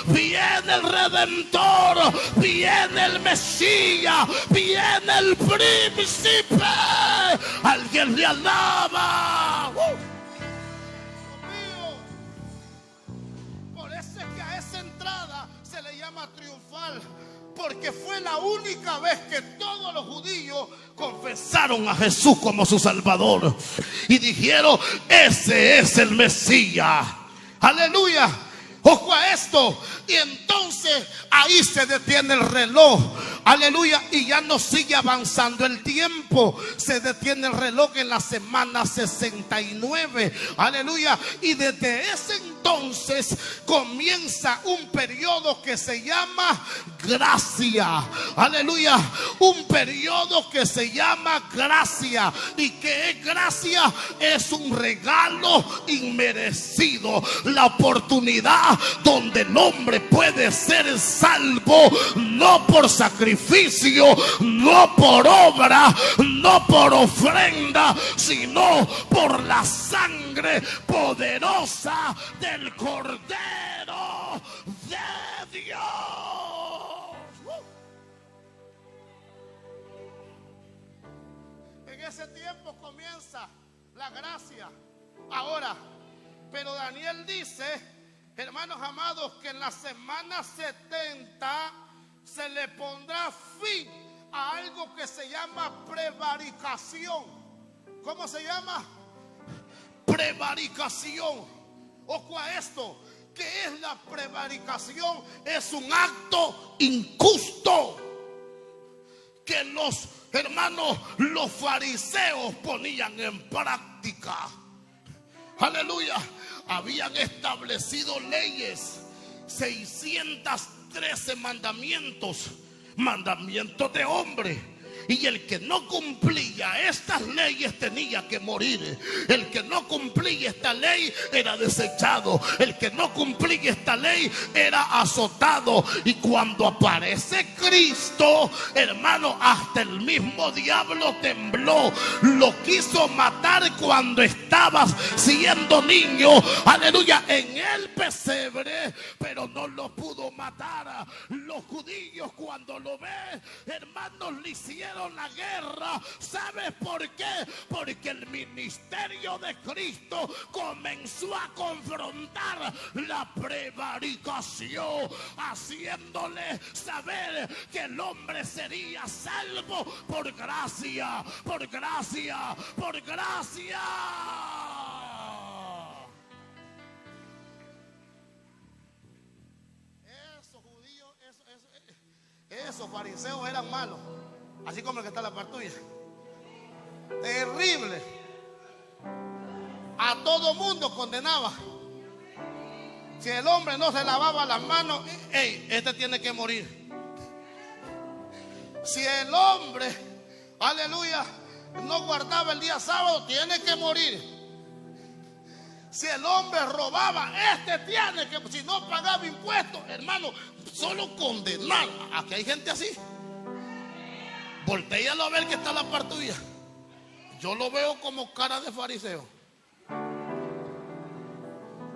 Viene el Redentor, viene el Mesías, viene el Príncipe. Alguien le alaba. Por eso es que a esa entrada se le llama triunfal, porque fue la única vez que todos los judíos confesaron a Jesús como su Salvador y dijeron: ese es el Mesías. Aleluya. Ojo a esto. Y entonces ahí se detiene el reloj. Aleluya. Y ya no sigue avanzando el tiempo. Se detiene el reloj en la semana 69. Aleluya. Y desde ese entonces comienza un periodo que se llama gracia. Aleluya. Un periodo que se llama gracia. ¿Y qué es gracia? Es un regalo inmerecido. La oportunidad donde el hombre puede ser salvo, no por sacrificio, no por obra, no por ofrenda, sino por la sangre poderosa del Cordero de Dios. En ese tiempo comienza la gracia. Ahora, pero Daniel dice, hermanos amados, que en la semana 70 se le pondrá fin a algo que se llama prevaricación. ¿Cómo se llama? Prevaricación. Ojo a esto. ¿Qué es la prevaricación? Es un acto injusto que que los hermanos, los fariseos ponían en práctica. Aleluya. Habían establecido leyes, 613 mandamientos de hombre. Y el que no cumplía estas leyes tenía que morir. El que no cumplía esta ley era desechado. El que no cumplía esta ley era azotado. Y cuando aparece Cristo, hermano, hasta el mismo diablo tembló. Lo quiso matar cuando estabas siendo niño. Aleluya, en el pesebre, pero no lo pudo matar. Los judíos, cuando lo ven, hermanos, le hicieron la guerra. ¿Sabes por qué? Porque el ministerio de Cristo comenzó a confrontar la prevaricación, haciéndole saber que el hombre sería salvo por gracia, por gracia, por gracia. Esos judíos, esos fariseos eran malos. Así como el que está en la par tuya. Terrible. A todo mundo condenaba. Si el hombre no se lavaba las manos, este tiene que morir. Si el hombre, aleluya, no guardaba el día sábado, tiene que morir. Si el hombre robaba, este tiene que, si no pagaba impuestos, hermano, solo condenar. Aquí hay gente así. Voltéalo a ver que está la par tuya. Yo lo veo como cara de fariseo.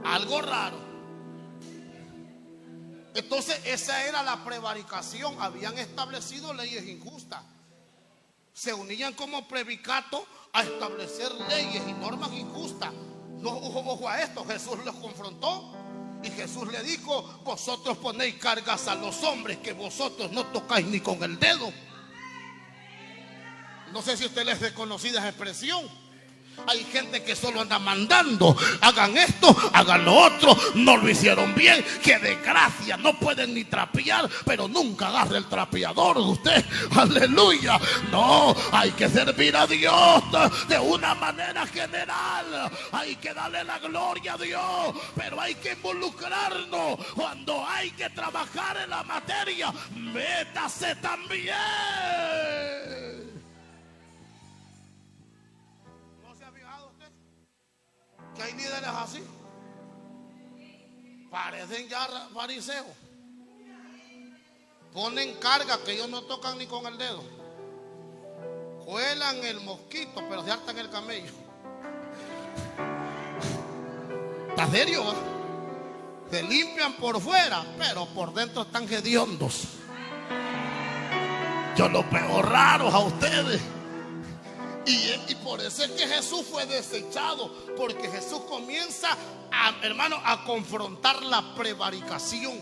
Algo raro. Entonces esa era la prevaricación. Habían establecido leyes injustas. Se unían como previcato a establecer leyes y normas injustas. No, ojo a esto. Jesús los confrontó y Jesús le dijo: vosotros ponéis cargas a los hombres que vosotros no tocáis ni con el dedo. No sé si a usted les es conocida esa expresión. Hay gente que solo anda mandando: hagan esto, hagan lo otro. No lo hicieron bien, qué desgracia. No pueden ni trapear, pero nunca agarre el trapeador de usted. Aleluya. No, hay que servir a Dios de una manera general. Hay que darle la gloria a Dios, pero hay que involucrarnos. Cuando hay que trabajar en la materia, métase también. Que hay líderes así, parecen ya fariseos. Ponen carga que ellos no tocan ni con el dedo. Cuelan el mosquito, pero se hartan el camello. ¿Está serio? Se limpian por fuera, pero por dentro están hediondos. Yo los veo raros a ustedes. Y por eso es que Jesús fue desechado, porque Jesús comienza hermano, a confrontar la prevaricación,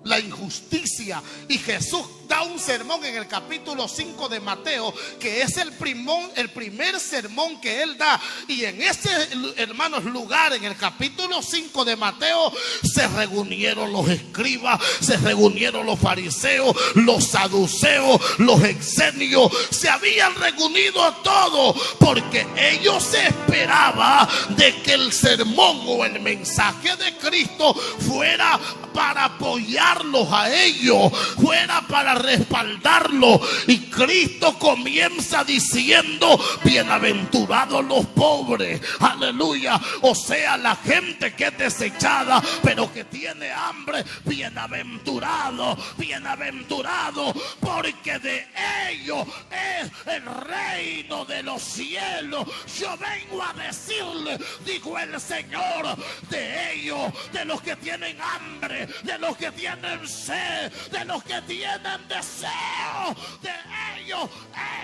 la injusticia. Y Jesús da un sermón en el capítulo 5 de Mateo, que es el primer sermón que él da. Y en ese, hermanos, lugar, en el capítulo 5 de Mateo, se reunieron los escribas, se reunieron los fariseos, los saduceos, los exenios. Se habían reunido todos, porque ellos esperaban de que el sermón o el mensaje de Cristo fuera para apoyarlos a ellos, fuera para respaldarlos. Y Cristo comienza diciendo: bienaventurados los pobres. Aleluya. O sea, la gente que es desechada pero que tiene hambre. Bienaventurado, bienaventurado, porque de ellos es el reino de los cielos. Yo vengo a decirle, dijo el Señor, de ellos, de los que tienen hambre, de los que tienen sed, de los que tienen deseo, de ellos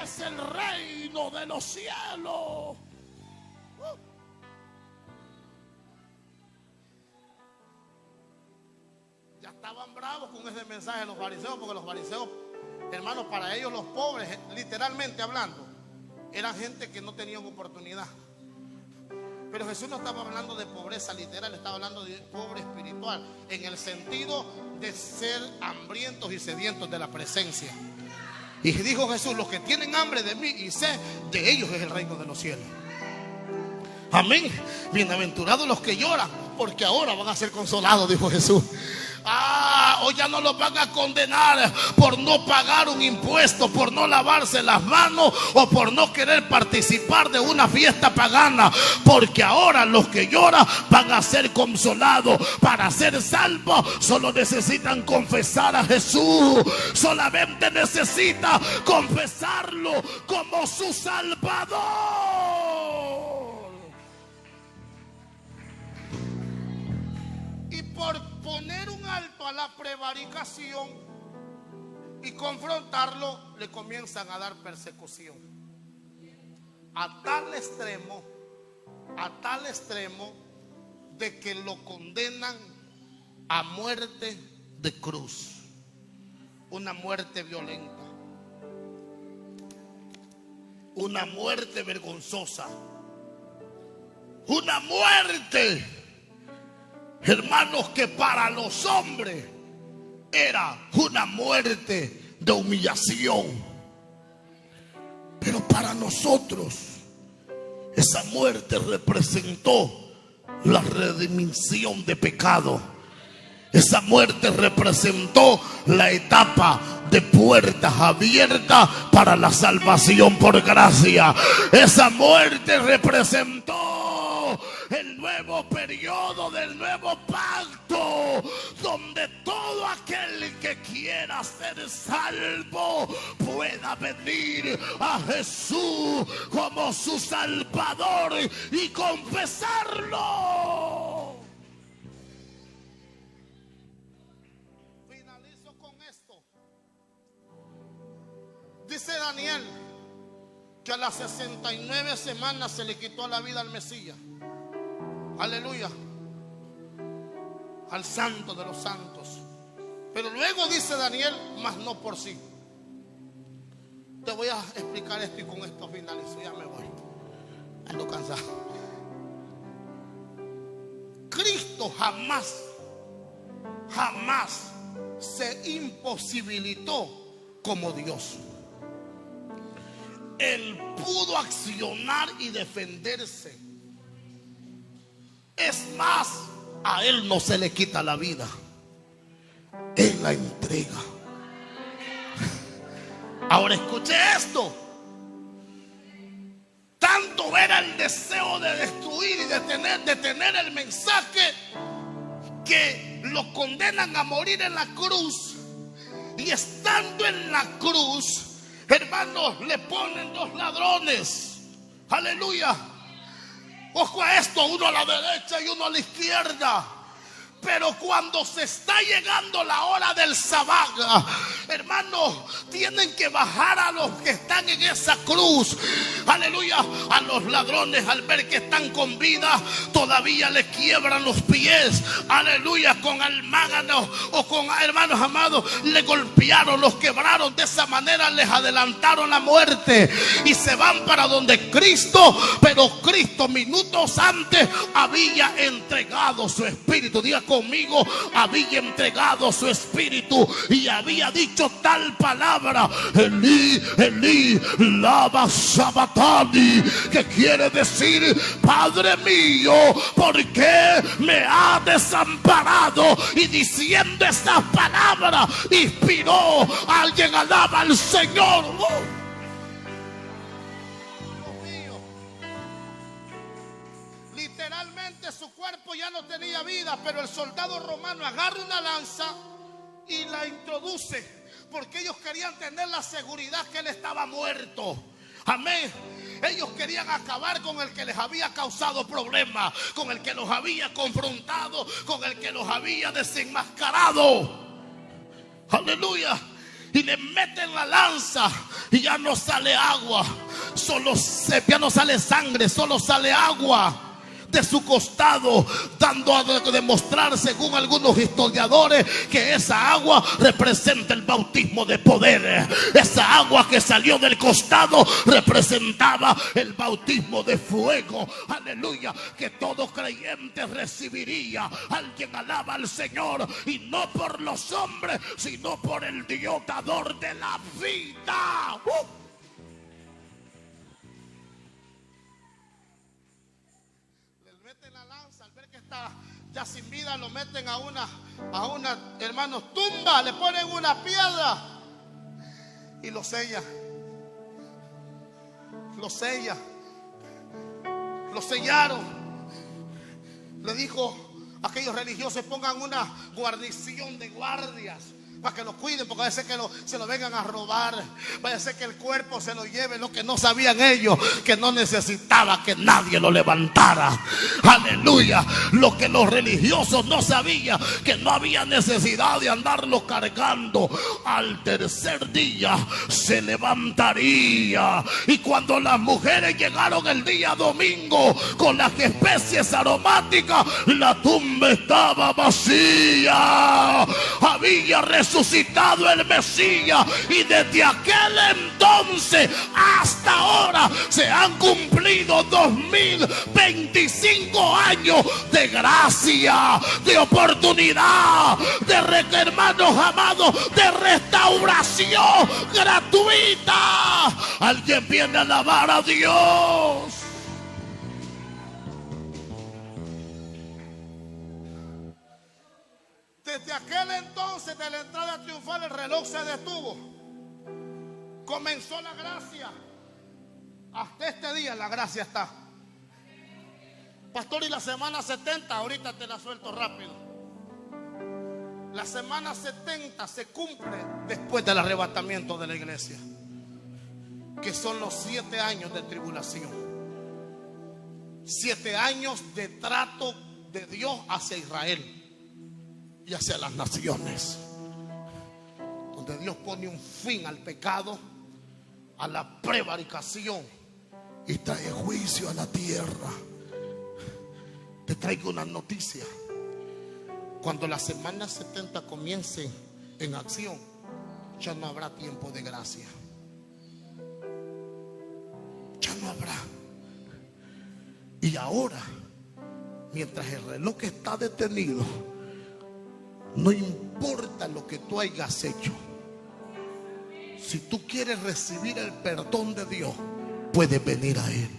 es el reino de los cielos. Ya estaban bravos con ese mensaje de los fariseos, porque los fariseos, hermanos, para ellos los pobres, literalmente hablando, eran gente que no tenían oportunidad. Pero Jesús no estaba hablando de pobreza literal, estaba hablando de pobre espiritual, en el sentido de ser hambrientos y sedientos de la presencia. Y dijo Jesús: los que tienen hambre de mí y sed, de ellos es el reino de los cielos. Amén. Bienaventurados los que lloran, porque ahora van a ser consolados, dijo Jesús. Hoy ya no los van a condenar por no pagar un impuesto, por no lavarse las manos o por no querer participar de una fiesta pagana, porque ahora los que lloran van a ser consolados. Para ser salvos solo necesitan confesar a Jesús, solamente necesitan confesarlo como su Salvador. Y por poner un alto a la prevaricación y confrontarlo, le comienzan a dar persecución. A tal extremo de que lo condenan a muerte de cruz. Una muerte violenta, una muerte vergonzosa, una muerte, hermanos, que para los hombres era una muerte de humillación, pero para nosotros esa muerte representó la redimisión de pecado. Esa muerte representó la etapa de puertas abiertas para la salvación por gracia. Esa muerte representó el nuevo periodo del nuevo pacto, donde todo aquel que quiera ser salvo pueda venir a Jesús como su Salvador y confesarlo. Finalizo con esto. Dice Daniel que a las 69 semanas se le quitó la vida al Mesías. Aleluya, al santo de los santos. Pero luego dice Daniel: mas no por sí. Te voy a explicar esto y con esto finalizo. Ya me voy, ando cansado. Cristo jamás se imposibilitó como Dios. Él pudo accionar y defenderse. Es más, a Él no se le quita la vida, Él la entrega. Ahora escuche esto. Tanto era el deseo de destruir y detener el mensaje, que lo condenan a morir en la cruz. Y estando en la cruz, hermanos, le ponen 2 ladrones. Aleluya. Ojo a esto, uno a la derecha y uno a la izquierda. Pero cuando se está llegando la hora del sabbat, hermanos, tienen que bajar a los que están en esa cruz. Aleluya. A los ladrones, al ver que están con vida, todavía les quiebran los pies. Aleluya. Con almáganos o con, hermanos amados, le golpearon, los quebraron. De esa manera les adelantaron la muerte y se van para donde Cristo. Pero Cristo minutos antes había entregado su espíritu. Diga conmigo: había entregado su espíritu y había dicho tal palabra: Elí, Elí, lama sabachthani, que quiere decir: Padre mío, ¿por qué me ha desamparado? Y diciendo estas palabras, inspiró a alguien. Alaba al Señor. Literalmente su cuerpo ya no tenía vida, pero el soldado romano agarra una lanza y la introduce, porque ellos querían tener la seguridad que él estaba muerto. Amén. Ellos querían acabar con el que les había causado problemas, con el que los había confrontado, con el que los había desenmascarado. Aleluya. Y le meten la lanza y ya no sale agua, ya no sale sangre, solo sale agua. de su costado, dando a demostrar, según algunos historiadores, que esa agua representa el bautismo de poder. Esa agua que salió del costado representaba el bautismo de fuego. Aleluya, que todo creyente recibiría. Alguien alaba al Señor, y no por los hombres, sino por el Dios dador de la vida. Ya sin vida, lo meten a una, hermanos, tumba, le ponen una piedra y lo sella. Lo sellaron. Le dijo a aquellos religiosos: pongan una guarnición de guardias para que lo cuiden, porque vaya a ser que se lo vengan a robar, vaya a ser que el cuerpo se lo lleve. Lo que no sabían ellos, que no necesitaba que nadie lo levantara. Aleluya. Lo que los religiosos no sabían, que no había necesidad de andarlo cargando. Al tercer día se levantaría. Y cuando las mujeres llegaron el día domingo con las especies aromáticas, la tumba estaba vacía. Había resucitado el Mesías, y desde aquel entonces hasta ahora se han cumplido 2025 años de gracia, de oportunidad, de hermanos amados, de restauración gratuita. Alguien viene a alabar a Dios. Desde aquel entonces, de la entrada triunfal, el reloj se detuvo. Comenzó la gracia. Hasta este día la gracia está. Pastor, y la semana 70, ahorita te la suelto rápido. La semana 70 se cumple después del arrebatamiento de la iglesia, que son los 7 años de tribulación. 7 años de trato de Dios hacia Israel y hacia las naciones, donde Dios pone un fin al pecado, a la prevaricación, y trae juicio a la tierra. Te traigo una noticia: cuando la semana 70 comience en acción, ya no habrá tiempo de gracia. Ya no habrá. Y ahora, mientras el reloj está detenido, no importa lo que tú hayas hecho, si tú quieres recibir el perdón de Dios, puedes venir a Él.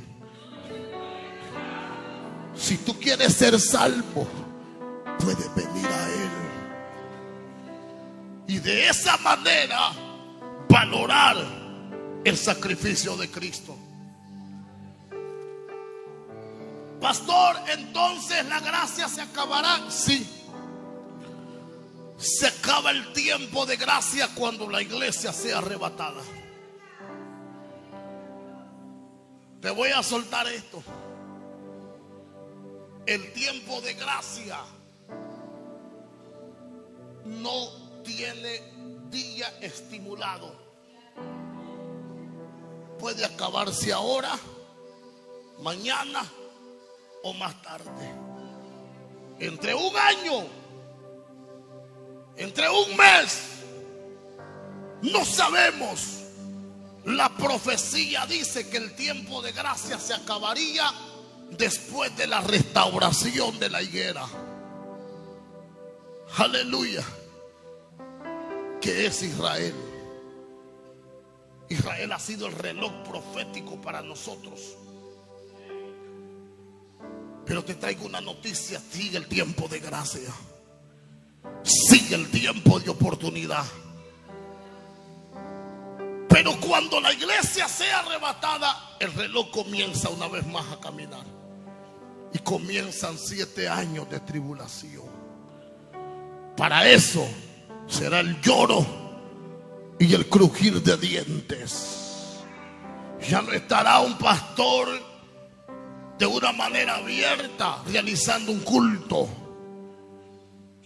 Si tú quieres ser salvo, puedes venir a Él. Y de esa manera valorar el sacrificio de Cristo. Pastor, entonces la gracia se acabará. Sí. Se acaba el tiempo de gracia cuando la iglesia sea arrebatada. Te voy a soltar esto. El tiempo de gracia no tiene día estimulado. Puede acabarse ahora, mañana o más tarde. Entre un año, entre un mes, no sabemos. La profecía dice que el tiempo de gracia se acabaría después de la restauración de la higuera. Aleluya. Que es Israel. Israel ha sido el reloj profético para nosotros. Pero te traigo una noticia: sigue el tiempo de gracia. Sigue el tiempo de oportunidad. Pero cuando la iglesia sea arrebatada, el reloj comienza una vez más a caminar. Y comienzan 7 años de tribulación. Para eso será el lloro y el crujir de dientes. Ya no estará un pastor de una manera abierta realizando un culto.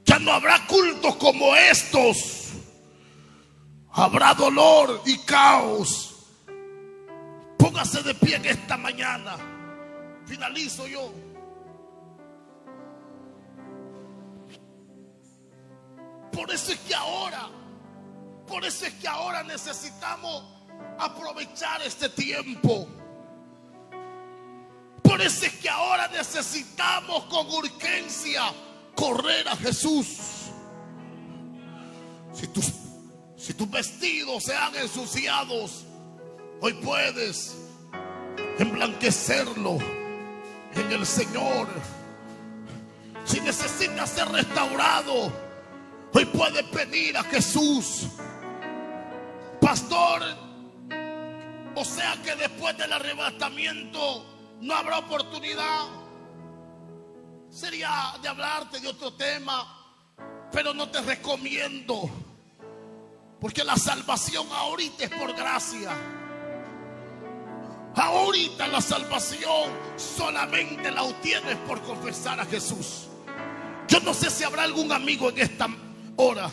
Ya no habrá cultos como estos. Habrá dolor y caos. Póngase de pie en esta mañana. Finalizo yo. Por eso es que ahora necesitamos aprovechar este tiempo. Por eso es que ahora necesitamos con urgencia correr a Jesús. Si tus vestidos se han ensuciado, hoy puedes emblanquecerlo en el Señor. Si necesitas ser restaurado, hoy puedes venir a Jesús. Pastor, o sea que después del arrebatamiento no habrá oportunidad. Sería de hablarte de otro tema, pero no te recomiendo, porque la salvación ahorita es por gracia. Ahorita la salvación solamente la obtienes por confesar a Jesús. Yo no sé si habrá algún amigo en esta hora.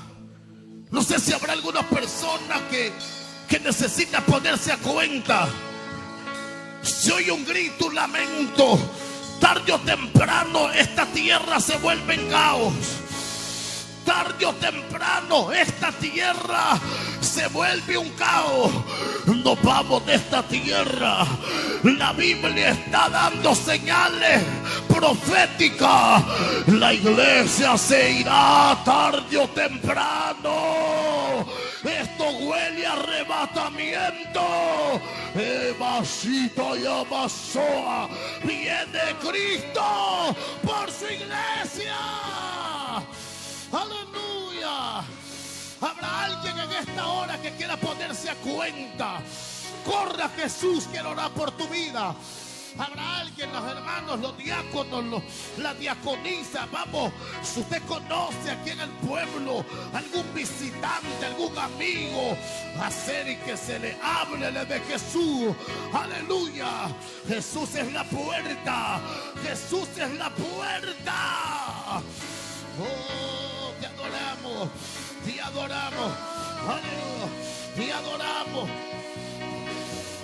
No sé si habrá alguna persona que necesita ponerse a cuenta. Si oye un grito, un lamento, tarde o temprano esta tierra se vuelve en caos. Tarde o temprano esta tierra se vuelve un caos. Nos vamos de esta tierra. La Biblia está dando señales proféticas. La iglesia se irá tarde o temprano. Esto huele a arrebatamiento. Evasito y Amazoa. Viene Cristo por su iglesia. Aleluya. Habrá alguien en esta hora que quiera ponerse a cuenta. Corre a Jesús, quiero orar por tu vida. Habrá alguien, los hermanos, los diáconos, la diaconisa. Vamos, si usted conoce aquí en el pueblo algún visitante, algún amigo, acérquese, háblele de Jesús. Aleluya. Jesús es la puerta. Jesús es la puerta. Oh, te adoramos. Te adoramos. Aleluya. Te adoramos.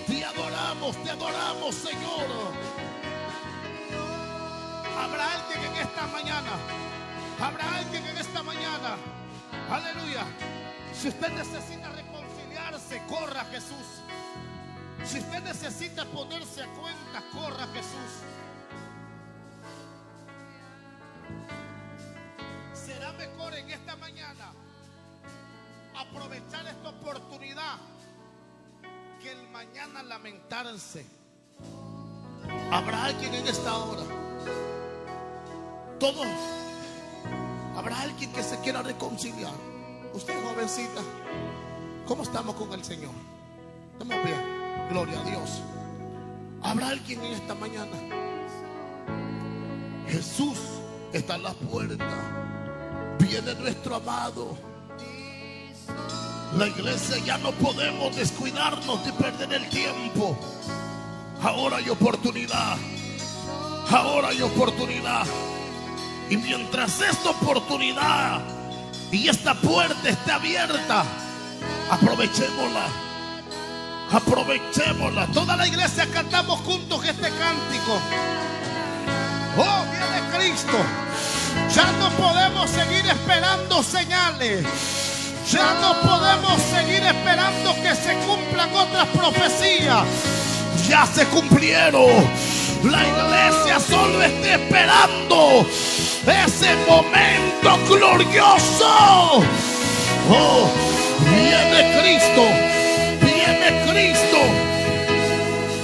Te adoramos, Señor. Habrá alguien en esta mañana. Habrá alguien en esta mañana. Aleluya. Si usted necesita reconciliarse, corra a Jesús. Si usted necesita ponerse a cuenta, corra a Jesús. Será mejor en esta mañana aprovechar esta oportunidad que el mañana lamentarse. Habrá alguien en esta hora. Todos. Habrá alguien que se quiera reconciliar. Usted, jovencita, ¿cómo estamos con el Señor? Estamos bien, gloria a Dios. Habrá alguien en esta mañana. Jesús está en la puerta. Viene nuestro amado. La iglesia ya no podemos descuidarnos de perder el tiempo. Ahora hay oportunidad. Ahora hay oportunidad. Y mientras esta oportunidad y esta puerta esté abierta, aprovechémosla. Aprovechémosla. Toda la iglesia cantamos juntos este cántico. Oh, viene Cristo. Ya no podemos seguir esperando señales. Ya no podemos seguir esperando que se cumplan otras profecías. Ya se cumplieron. La iglesia solo está esperando ese momento glorioso. Oh, viene Cristo. Viene Cristo.